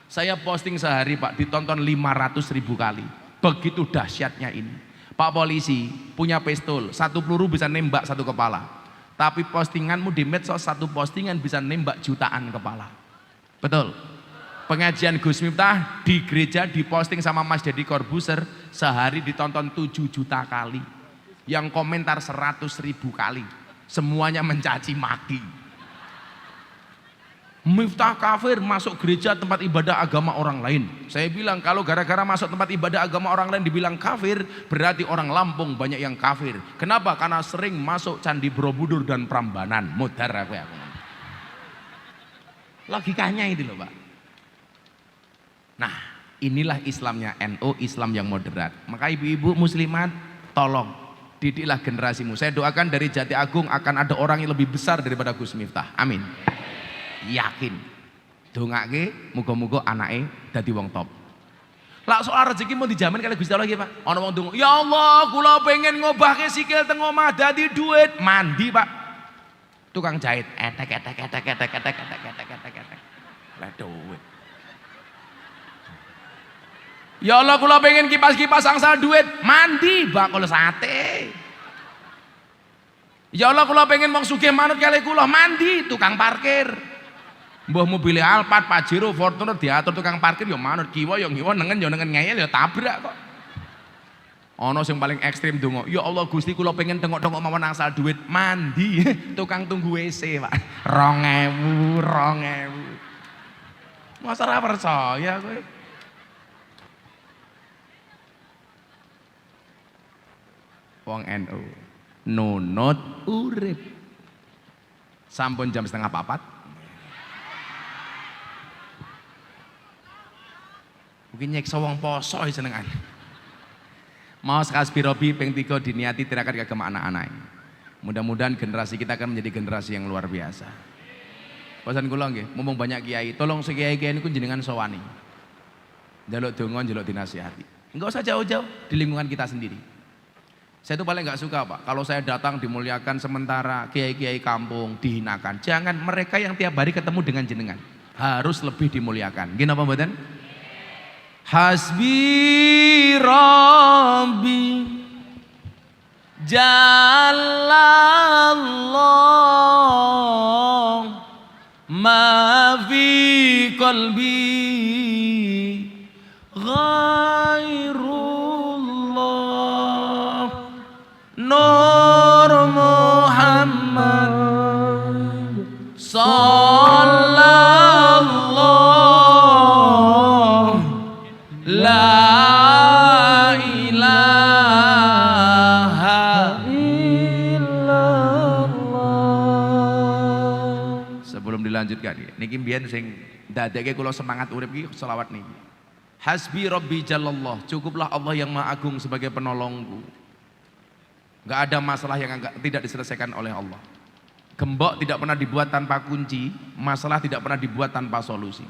Saya posting sehari Pak, ditonton 500.000 kali. Begitu dahsyatnya ini. Pak polisi punya pistol, 1 peluru bisa nembak 1 kepala. Tapi postinganmu di medsos 1 postingan bisa nembak jutaan kepala. Betul? Pengajian Gus Miftah di gereja diposting sama Mas Deddy Corbuzier sehari ditonton 7 juta kali. Yang komentar 100.000 kali. Semuanya mencaci maki. Miftah kafir masuk gereja tempat ibadah agama orang lain. Saya bilang kalau gara-gara masuk tempat ibadah agama orang lain dibilang kafir, berarti orang Lampung banyak yang kafir. Kenapa? Karena sering masuk Candi Borobudur dan Prambanan. Modar aku. Logikanya itu loh Pak. Nah inilah Islamnya NU, Islam yang moderat. Maka ibu-ibu muslimat tolong didiklah generasimu. Saya doakan dari Jati Agung akan ada orang yang lebih besar daripada Gus Miftah. Amin. Yakin dongake muga-muga anake dadi wong top. Lah soal rezeki mau dijamin kali Gusti Allah nggih Pak. Ana wong donga, "Ya Allah, kula pengen ngobahke sikil teng omah dadi duit." Mandi, Pak. Tukang jahit, etek. Lah duit. Ya Allah, kula pengen kipas-kipas angsal duit. Mandi, bakul sate. Ya Allah, kula pengen wong sugih manut kali kula. Mandi, tukang parkir. Mbah mobil Alphard, Pajero, Fortuner diatur tukang parkir ya manut, kiwa ya ngiwa, nengen ya nengen ngeyel ya tabrak kok. Ono sing paling ekstrim donga, ya Allah Gusti kula pengen tengok-tengok mawon angsal duit. Mandi, tukang tunggu WC, Pak. 2000. Masa ora percaya kowe? Wong NU nunut urip. Sampun jam 3:30. Mungkin nyekso wong poso senengan. Mau sekas birobi ping 3 diniati tirakat kagem anak-anak. Mudah-mudahan generasi kita akan menjadi generasi yang luar biasa. Pesan kula nggih, mumpung banyak kiai, tolong sekiai-kiai niku jenengan sowani. Njaluk donga, njaluk dinasihati. Enggak usah jauh-jauh di lingkungan kita sendiri. Saya itu paling enggak suka Pak, kalau saya datang dimuliakan sementara kiai-kiai kampung dihinakan. Jangan, mereka yang tiap hari ketemu dengan jenengan. harus lebih dimuliakan. Gini apa mboten? Hasbi Rabbi Jallallah ma fi qalbi ghairullah Nur Muhammad sallallahu la ilaha illallah. Sebelum dilanjutkan niki mbiyen sing dadekke kula semangat urip iki selawat niki. Hasbi Rabbi Jallallah, cukuplah Allah yang Maha Agung sebagai penolongku. Enggak ada masalah yang tidak diselesaikan oleh Allah. Gembok tidak pernah dibuat tanpa kunci, masalah tidak pernah dibuat tanpa solusi.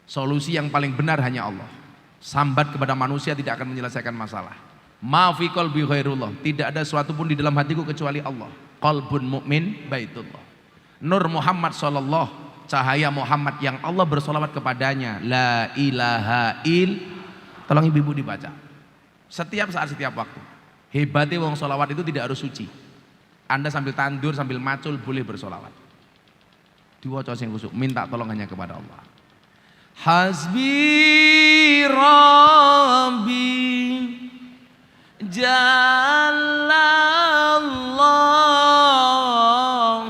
Solusi yang paling benar hanya Allah. Sambat kepada manusia tidak akan menyelesaikan masalah. Ma fi qalbi ghairullah, tidak ada sesuatu pun di dalam hatiku kecuali Allah. Qalbun mu'min baitullah. Nur Muhammad sallallahu, cahaya Muhammad yang Allah bersolawat kepadanya. La ilaha il. Tolong ibu-ibu dibaca setiap saat, setiap waktu. Hebatnya wong solawat itu tidak harus suci. Anda sambil tandur, sambil macul boleh bersolawat. Diwaca sing khusuk, minta tolong hanya kepada Allah. Hasbi Rabbi Jallallah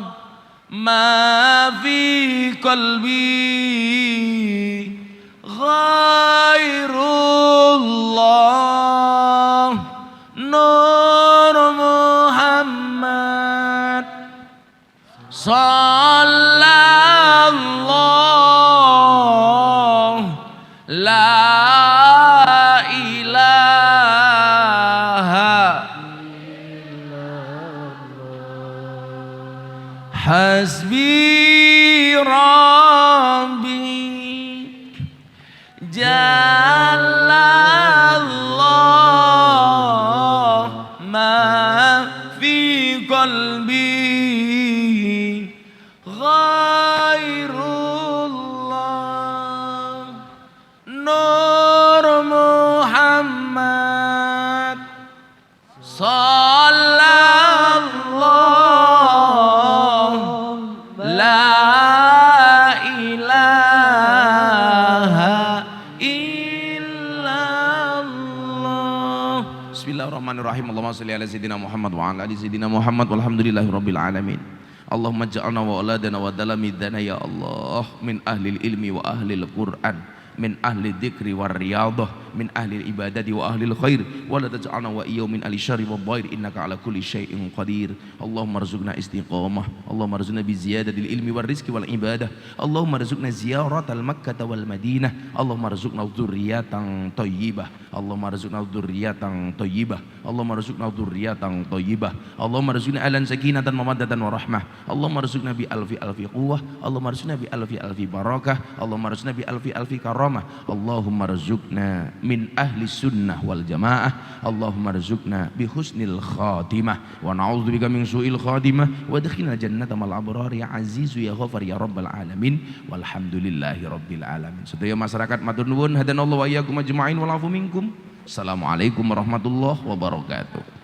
ma fi qalbi ghairullah Nur Muhammad sallallahu la ilaha hasbi Rabbi Jallallah ma fi qalbi ghairullah Nur Muhammad sallallahu la ilaha illallah. Bismillahirrahmanirrahim. Allahumma shalli ala sayyidina Muhammad wa ala ali sayyidina Muhammad walhamdulillahi rabbil alamin. Allahumma ja'alna wa auladana wa dalamidana ya Allah min ahlil ilmi wa ahlil Qur'an, min ahli dzikri war riyadah, min ahli ibadati wa ahli khair, wa la taj'alna wa iyyahu min ahli syarri wad dhair innaka ala kulli syai'in qadir. Allahumma rzuqna istiqamah, Allahumma rzuqna bi ziyadatil ilmi war rizqi wal ibadah, Allahumma rzuqna ziyaratal Makkah wal Madinah, Allahumma rzuqna dzurriyyatan thayyibah, Allahumma rzuqna dzurriyyatan thayyibah, Allahumma rzuqna dzurriyyatan thayyibah, Allahumma rzuqna alan sakinatan wa maddatan wa rahmah, Allahumma rzuqna bi alfi quwwah, Allahumma rzuqna bi alfi barakah, Allahumma rzuqna bi alfi karamah, Allahumma rzuqna min ahli sunnah wal jamaah, Allahumma rzuqna bi husnil khatimah wa na'udzubika min su'il khatimah wa adkhilna jannata mal abrar ya azizu ya ghafar ya rabbal alamin walhamdulillahi rabbil alamin. Sedaya masyarakat matur nuwun hadanallahu wa iyyakum ajma'in wal afu minkum. Assalamualaikum warahmatullahi wabarakatuh.